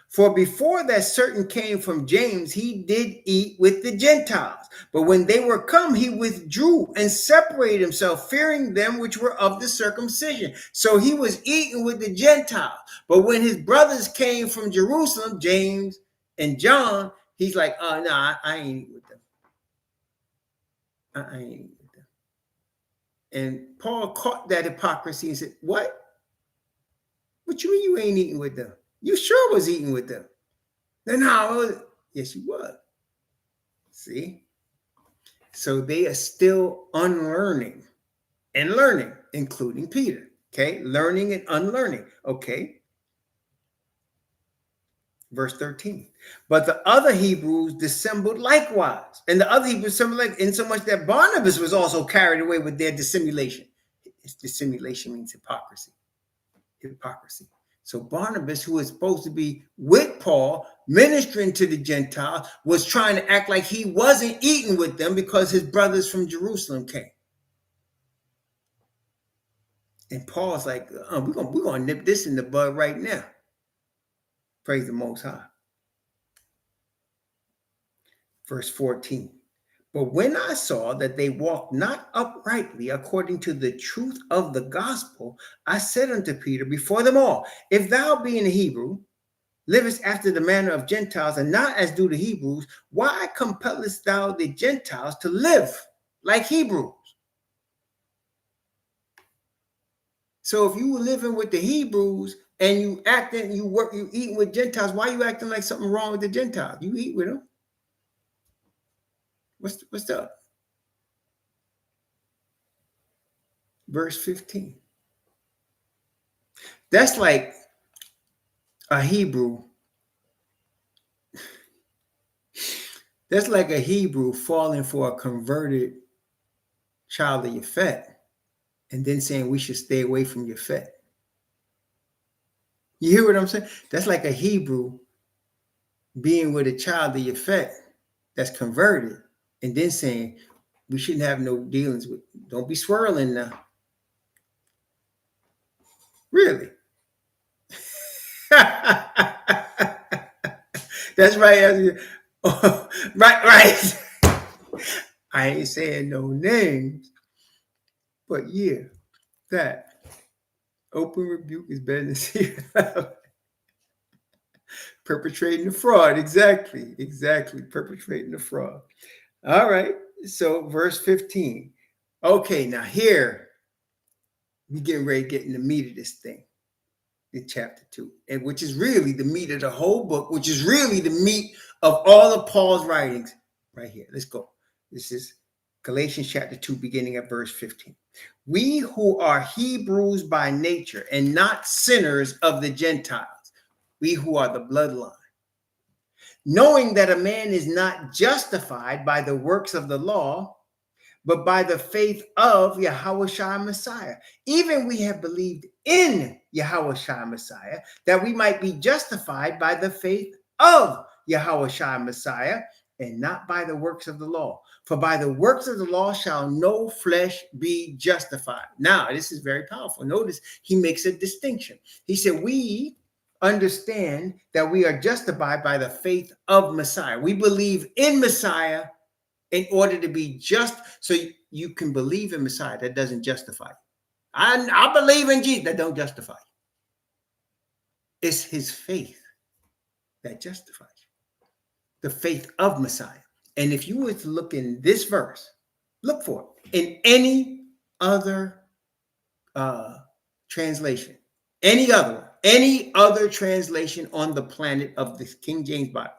For before that certain came from James, he did eat with the Gentiles. But when they were come, he withdrew and separated himself, fearing them which were of the circumcision. So he was eating with the Gentiles. But when his brothers came from Jerusalem, James and John, he's like, no, I ain't eating with them. I ain't eating with them. And Paul caught that hypocrisy and said, what? What you mean you ain't eating with them? You sure was eating with them. No, yes, you was. See? So they are still unlearning and learning, including Peter. Okay? Learning and unlearning. Okay? Verse 13. But the other Hebrews dissembled likewise. And the other Hebrews dissembled insomuch that Barnabas was also carried away with their dissimulation. Dissimulation means hypocrisy. Hypocrisy. So Barnabas, who is supposed to be with Paul, ministering to the Gentiles, was trying to act like he wasn't eating with them because his brothers from Jerusalem came. And Paul's like, we're gonna nip this in the bud right now. Praise the Most High. Verse 14. But when I saw that they walked not uprightly according to the truth of the gospel, I said unto Peter before them all, if thou being a Hebrew, livest after the manner of Gentiles and not as do the Hebrews, why compellest thou the Gentiles to live like Hebrews? So if you were living with the Hebrews and you acting, you eating with Gentiles, why are you acting like something wrong with the Gentiles? You eat with them. What's up? Verse 15. That's like a Hebrew. That's like a Hebrew falling for a converted child of Yefet and then saying we should stay away from Yefet. You hear what I'm saying? That's like a Hebrew being with a child of Yefet that's converted and then saying we shouldn't have no dealings with. Don't be swirling now. Really? That's right. Right. I ain't saying no names, but yeah, that open rebuke is better than secret. Perpetrating the fraud. Exactly. Perpetrating the fraud. All right. So verse 15. Okay, now here we getting ready to get in the meat of this thing in chapter 2, and which is really the meat of the whole book, which is really the meat of all of Paul's writings right here. Let's go. This is Galatians chapter 2, beginning at verse 15. We who are Hebrews by nature and not sinners of the Gentiles, we who are the bloodline, knowing that a man is not justified by the works of the law, but by the faith of YHWH Messiah. Even we have believed in YHWH Messiah, that we might be justified by the faith of YHWH Messiah, and not by the works of the law. For by the works of the law shall no flesh be justified. Now, this is very powerful. Notice he makes a distinction. He said, we understand that we are justified by the faith of Messiah. We believe in Messiah in order to be just. So you can believe in Messiah. That doesn't justify you. I believe in Jesus. That don't justify you. It's his faith that justifies you. The faith of Messiah. And if you were to look in this verse, look for it in any other translation, any other translation on the planet of the King James Bible,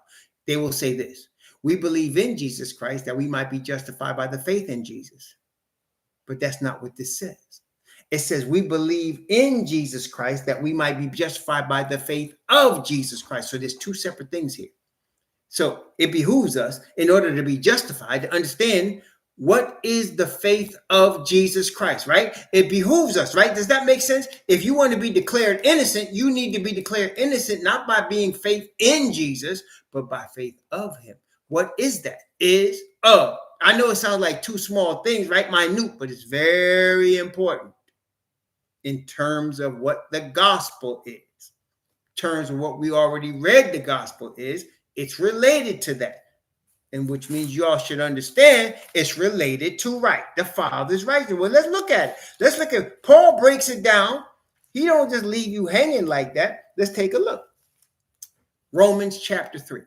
they will say this: we believe in Jesus Christ that we might be justified by the faith in Jesus. But that's not what this says. It says we believe in Jesus Christ that we might be justified by the faith of Jesus Christ. So there's two separate things here. So it behooves us, in order to be justified, to understand what is the faith of Jesus Christ, right? It behooves us, right? Does that make sense? If you want to be declared innocent, you need to be declared innocent, not by being faith in Jesus, but by faith of him. What is that? Is of. I know it sounds like two small things, right? Minute, but it's very important in terms of what the gospel is. terms of what we already read the gospel is, it's related to that. And which means y'all should understand it's related to right. The Father's righteous. Well, let's look at it. Let's look at Paul breaks it down. He don't just leave you hanging like that. Let's take a look. Romans chapter 3.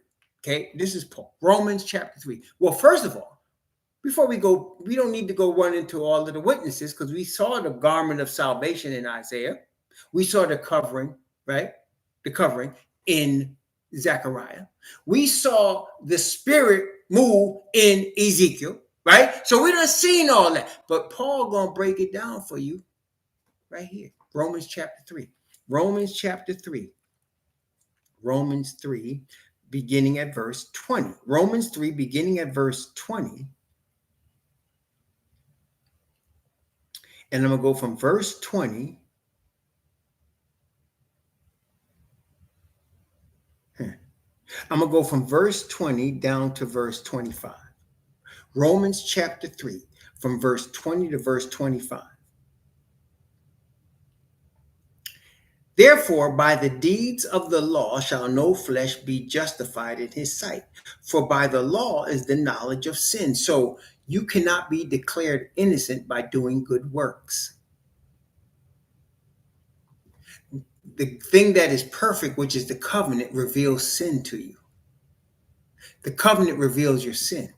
Okay, this is Paul. Romans chapter 3. Well, first of all, before we go, we don't need to go run into all of the witnesses because we saw the garment of salvation in Isaiah. We saw the covering, right? The covering in Zechariah. We saw the Spirit move in Ezekiel, right? So we done seen all that. But Paul gonna break it down for you right here. Romans chapter 3. Romans chapter 3. Romans 3, beginning at verse 20. Romans 3, beginning at verse 20. And I'm going to go from verse 20. I'm going to go from verse 20 down to verse 25. Romans chapter 3, from verse 20 to verse 25. Therefore, by the deeds of the law shall no flesh be justified in his sight. For by the law is the knowledge of sin. So you cannot be declared innocent by doing good works. The thing that is perfect, which is the covenant, reveals sin to you. The covenant reveals your sin.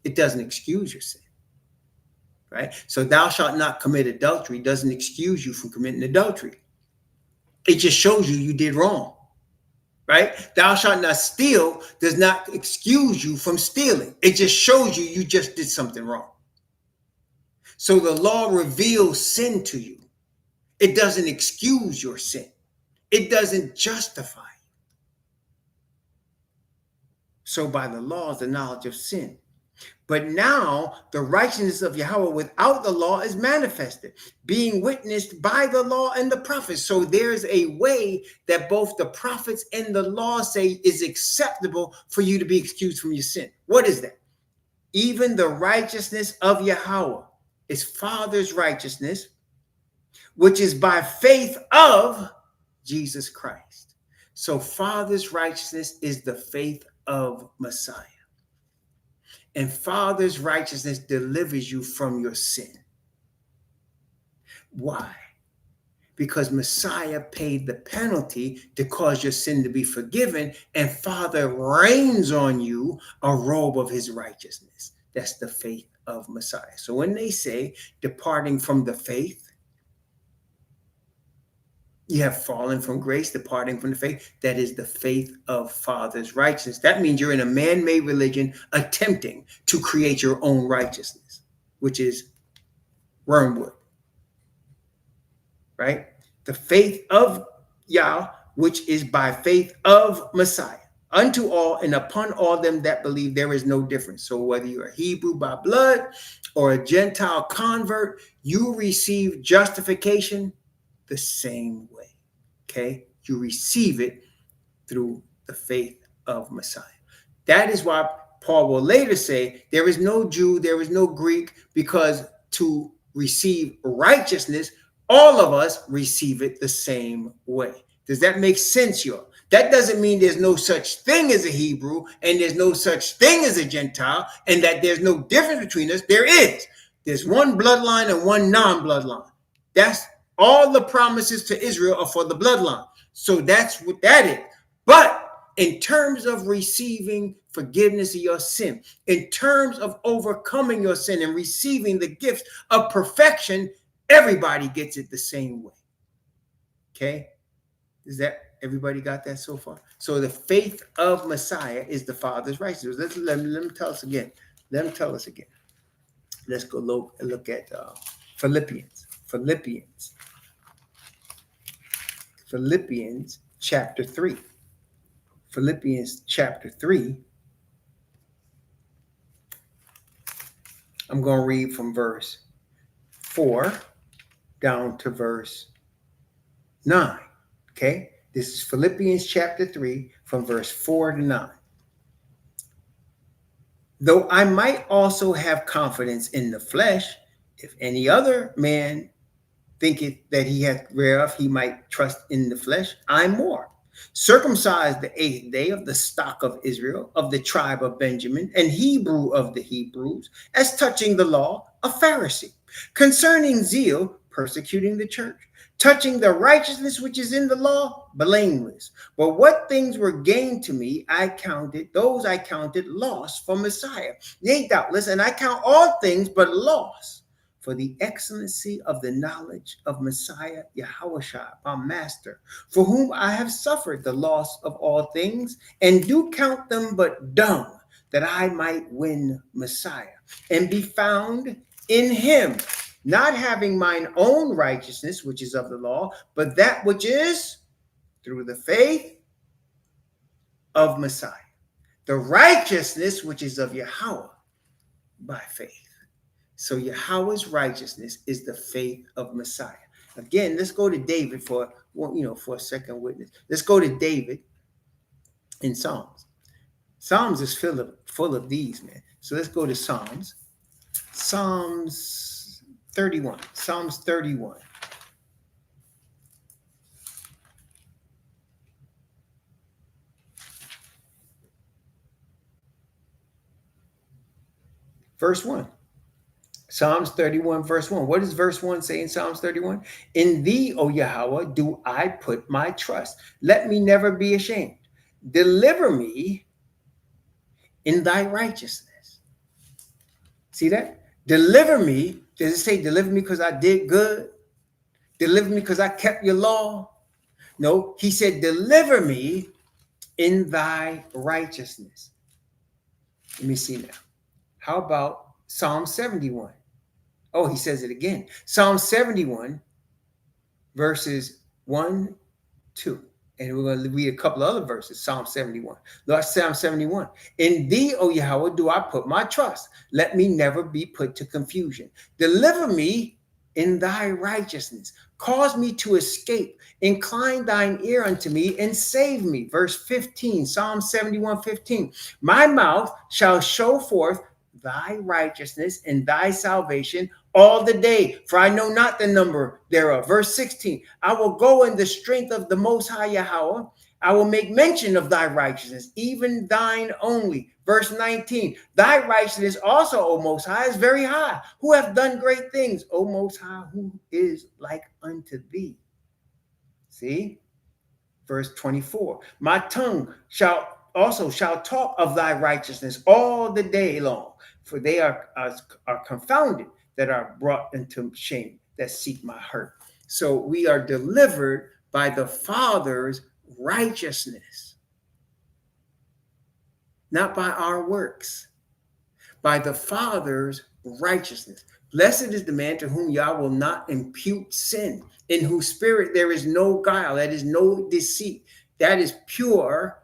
It doesn't excuse your sin. Right? So thou shalt not commit adultery doesn't excuse you from committing adultery. It just shows you did wrong, right? Thou shalt not steal does not excuse you from stealing. It just shows you just did something wrong. So the law reveals sin to you. It doesn't excuse your sin. It doesn't justify you. So by the law is the knowledge of sin. But now the righteousness of Yahweh without the law is manifested, being witnessed by the law and the prophets. So there's a way that both the prophets and the law say is acceptable for you to be excused from your sin. What is that? Even the righteousness of Yahweh is Father's righteousness, which is by faith of Jesus Christ. So Father's righteousness is the faith of Messiah. And Father's righteousness delivers you from your sin. Why? Because Messiah paid the penalty to cause your sin to be forgiven, and Father rains on you a robe of his righteousness. That's the faith of Messiah. So when they say departing from the faith, you have fallen from grace, departing from the faith. That is the faith of Father's righteousness. That means you're in a man-made religion attempting to create your own righteousness, which is wormwood, right? The faith of Yah, which is by faith of Messiah. Unto all and upon all them that believe there is no difference. So whether you're a Hebrew by blood or a Gentile convert, you receive justification the same way. Okay, you receive it through the faith of Messiah. That is why Paul will later say there is no Jew, there is no Greek, because to receive righteousness, all of us receive it the same way. Does that make sense, y'all? That doesn't mean there's no such thing as a Hebrew and there's no such thing as a Gentile and that there's no difference between us. There is. There's one bloodline and one non-bloodline. That's all the promises to Israel are for the bloodline. So that's what that is. But in terms of receiving forgiveness of your sin, in terms of overcoming your sin and receiving the gifts of perfection, everybody gets it the same way. Okay? Is that everybody got that so far? So the faith of Messiah is the Father's righteousness. Let me tell us again. Let him tell us again. Let's go look at Philippians. Philippians chapter 3. Philippians chapter 3. I'm going to read from verse 4 down to verse 9. Okay? This is Philippians chapter 3 from verse 4 to 9. Though I might also have confidence in the flesh, if any other man thinketh that he hath whereof he might trust in the flesh, I more. circumcised the 8th day, of the stock of Israel, of the tribe of Benjamin, and Hebrew of the Hebrews, as touching the law, a Pharisee, concerning zeal, persecuting the church, touching the righteousness which is in the law, blameless. But what things were gained to me, those I counted loss for Messiah. Yea, doubtless, and I count all things but loss for the excellency of the knowledge of Messiah YHWH, our master, for whom I have suffered the loss of all things, and do count them but dung, that I might win Messiah, and be found in him, not having mine own righteousness, which is of the law, but that which is through the faith of Messiah, the righteousness which is of Yahweh by faith. So Yahweh's righteousness is the faith of Messiah. Again, let's go to David for a second witness. Let's go to David in Psalms. Psalms is full of these, man. So let's go to Psalms. Psalms 31. Psalms 31. Verse 1. Psalms 31, verse 1. What does verse 1 say in Psalms 31? In thee, O Yahweh, do I put my trust. Let me never be ashamed. Deliver me in thy righteousness. See that? Deliver me. Does it say deliver me because I did good? Deliver me because I kept your law? No, he said, deliver me in thy righteousness. Let me see now. How about Psalm 71? Oh, he says it again. Psalm 71, verses 1, 2. And we're going to read a couple of other verses. Psalm 71. Psalm 71. In thee, O Yahweh, do I put my trust. Let me never be put to confusion. Deliver me in thy righteousness. Cause me to escape. Incline thine ear unto me and save me. Verse 15. Psalm 71, 15. My mouth shall show forth thy righteousness and thy salvation all the day, for I know not the number thereof. Verse 16, I will go in the strength of the Most High Yahweh. I will make mention of thy righteousness, even thine only. Verse 19, thy righteousness also, O Most High, is very high. Who hath done great things, O Most High, who is like unto thee? See? Verse 24, my tongue shall talk of thy righteousness all the day long, for they are confounded that are brought into shame, that seek my hurt. So we are delivered by the Father's righteousness, not by our works, by the Father's righteousness. Blessed is the man to whom Yah will not impute sin, in whose spirit there is no guile, that is no deceit, that is pure,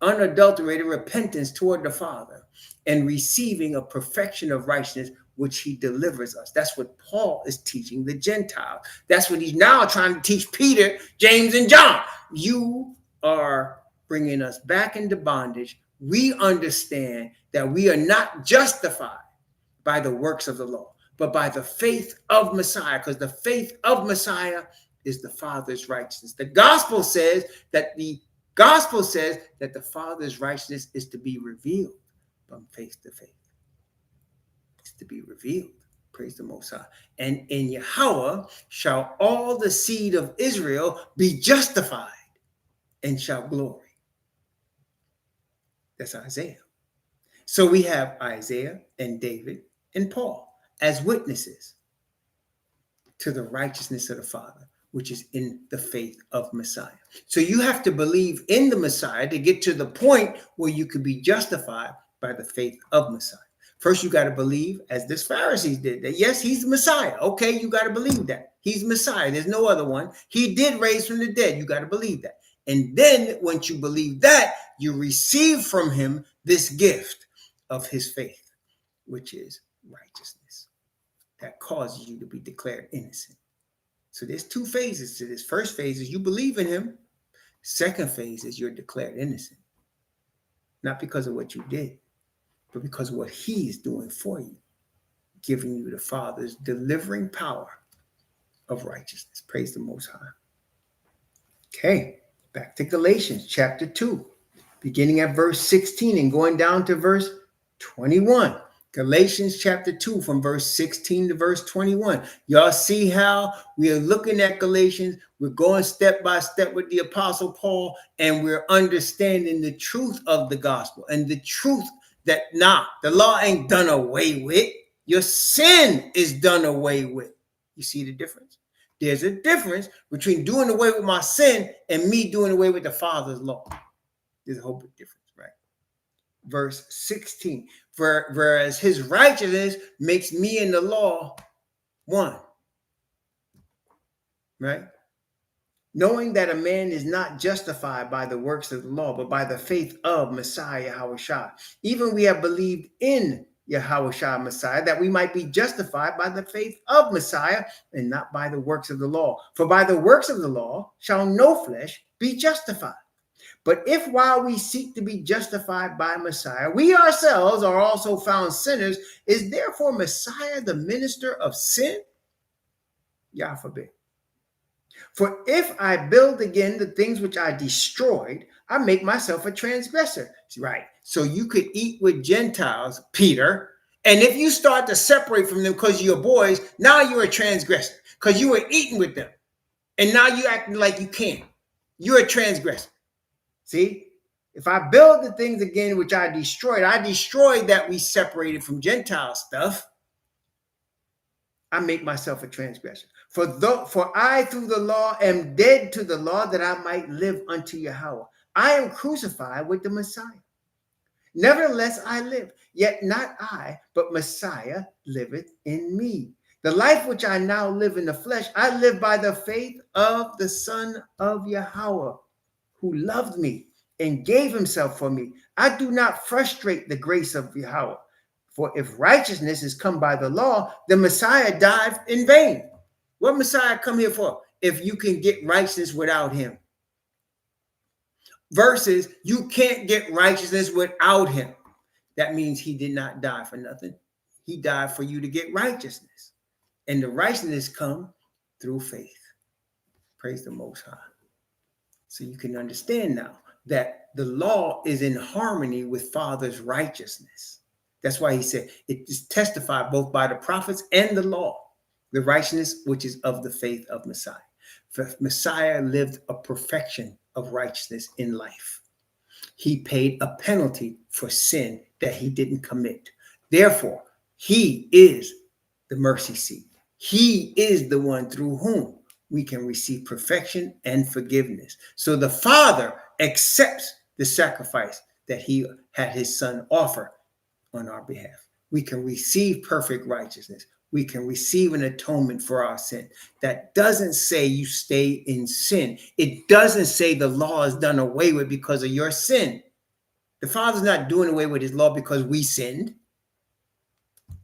unadulterated repentance toward the Father, and receiving a perfection of righteousness, which he delivers us. That's what Paul is teaching the Gentiles. That's what he's now trying to teach Peter, James, and John. You are bringing us back into bondage. We understand that we are not justified by the works of the law, but by the faith of Messiah, because the faith of Messiah is the Father's righteousness. The gospel says that the Father's righteousness is to be revealed from faith to faith. It's to be revealed. Praise the Most High. And in Yahweh shall all the seed of Israel be justified and shall glory. That's Isaiah. So we have Isaiah and David and Paul as witnesses to the righteousness of the Father, which is in the faith of Messiah. So you have to believe in the Messiah to get to the point where you could be justified by the faith of Messiah. First, you got to believe, as this Pharisees did, that yes, he's the Messiah. Okay, you got to believe that. He's Messiah. There's no other one. He did raise from the dead. You got to believe that. And then once you believe that, you receive from him this gift of his faith, which is righteousness, that causes you to be declared innocent. So there's two phases to this. First phase is you believe in him. Second phase is you're declared innocent. Not because of what you did, but because of what he is doing for you, giving you the Father's delivering power of righteousness. Praise the Most High. Okay. Back to Galatians chapter 2, beginning at verse 16 and going down to verse 21. Galatians chapter 2 from verse 16 to verse 21. Y'all see how we are looking at Galatians. We're going step by step with the Apostle Paul, and we're understanding the truth of the gospel and the truth that the law ain't done away with. Your sin is done away with. You see the difference? There's a difference between doing away with my sin and me doing away with the Father's law. There's a whole big difference. Verse 16, whereas his righteousness makes me and the law one, right? Knowing that a man is not justified by the works of the law, but by the faith of Messiah YHWH. Even we have believed in YHWH Messiah, that we might be justified by the faith of Messiah and not by the works of the law. For by the works of the law shall no flesh be justified. But if while we seek to be justified by Messiah, we ourselves are also found sinners, is therefore Messiah the minister of sin? Yah forbid. For if I build again the things which I destroyed, I make myself a transgressor. Right. So you could eat with Gentiles, Peter, and if you start to separate from them because you're boys, now you're a transgressor because you were eating with them. And now you're acting like you can't. You're a transgressor. See, if I build the things again which I destroyed that we separated from Gentile stuff. I make myself a transgressor. For I through the law am dead to the law that I might live unto Yahweh. I am crucified with the Messiah. Nevertheless I live, yet not I, but Messiah liveth in me. The life which I now live in the flesh, I live by the faith of the Son of Yahweh, who loved me and gave himself for me. I do not frustrate the grace of Yahweh. For if righteousness is come by the law, the Messiah died in vain. What Messiah come here for? If you can get righteousness without him. Versus you can't get righteousness without him. That means he did not die for nothing. He died for you to get righteousness. And the righteousness come through faith. Praise the Most High. So you can understand now that the law is in harmony with Father's righteousness. That's why he said it is testified both by the prophets and the law, the righteousness which is of the faith of Messiah. For Messiah lived a perfection of righteousness in life. He paid a penalty for sin that he didn't commit. Therefore, he is the mercy seat. He is the one through whom we can receive perfection and forgiveness. So the Father accepts the sacrifice that he had his Son offer on our behalf. We can receive perfect righteousness. We can receive an atonement for our sin. That doesn't say you stay in sin. It doesn't say the law is done away with because of your sin. The Father's not doing away with his law because we sinned.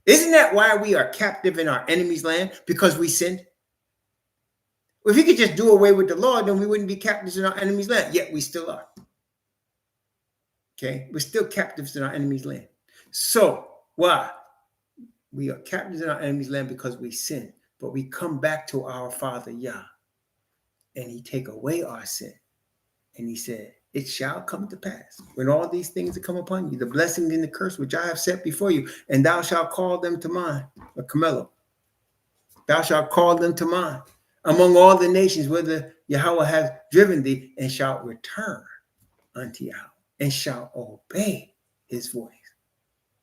Isn't that why we are captive in our enemy's land? Because we sinned? If he could just do away with the law, then we wouldn't be captives in our enemy's land. Yet we still are. Okay? We're still captives in our enemy's land. So, why? We are captives in our enemy's land because we sin. But we come back to our Father Yah. And he take away our sin. And he said, it shall come to pass when all these things that come upon you, the blessing and the curse which I have set before you, and thou shalt call them to mind. Or Camelo. Thou shalt call them to mind among all the nations whither Yahweh has driven thee, and shalt return unto Yahweh, and shalt obey his voice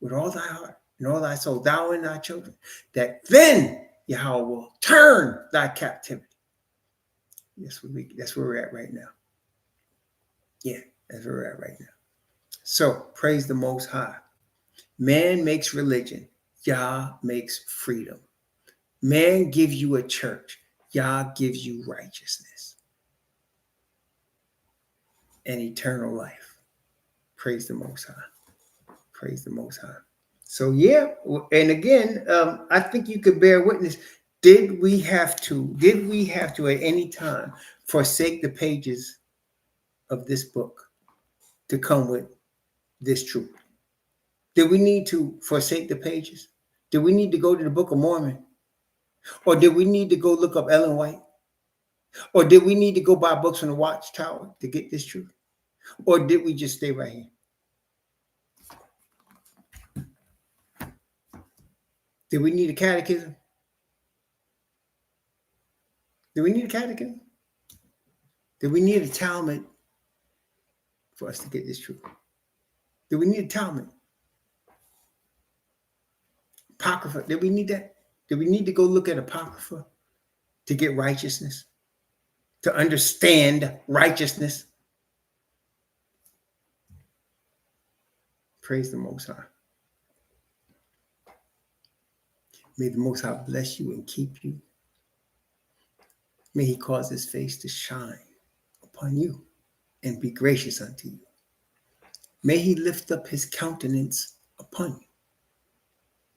with all thy heart and all thy soul, thou and thy children, that then Yahweh will turn thy captivity. That's where we're at right now. Yeah, that's where we're at right now. So praise the Most High. Man makes religion. Yah makes freedom. Man gives you a church. Yah gives you righteousness and eternal life. Praise the Most High. Praise the Most High. So yeah, and again, I think you could bear witness. Did we have to at any time forsake the pages of this book to come with this truth? Did we need to forsake the pages? Did we need to go to the Book of Mormon? Or did we need to go look up Ellen White? Or did we need to go buy books from the Watchtower to get this truth? Or did we just stay right here? Did we need a catechism? Did we need a catechism? Did we need a Talmud for us to get this truth? Did we need a Talmud? Apocrypha, did we need that? Did we need to go look at Apocrypha to get righteousness? To understand righteousness? Praise the Most High. May the Most High bless you and keep you. May he cause his face to shine upon you and be gracious unto you. May he lift up his countenance upon you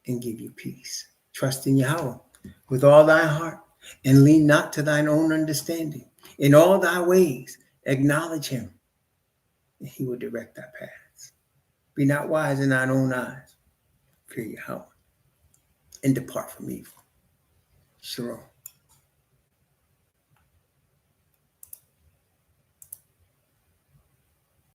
and give you peace. Trust in Yahweh with all thy heart and lean not to thine own understanding. In all thy ways, acknowledge him, and he will direct thy paths. Be not wise in thine own eyes. Fear Yahweh and depart from evil. Shalom.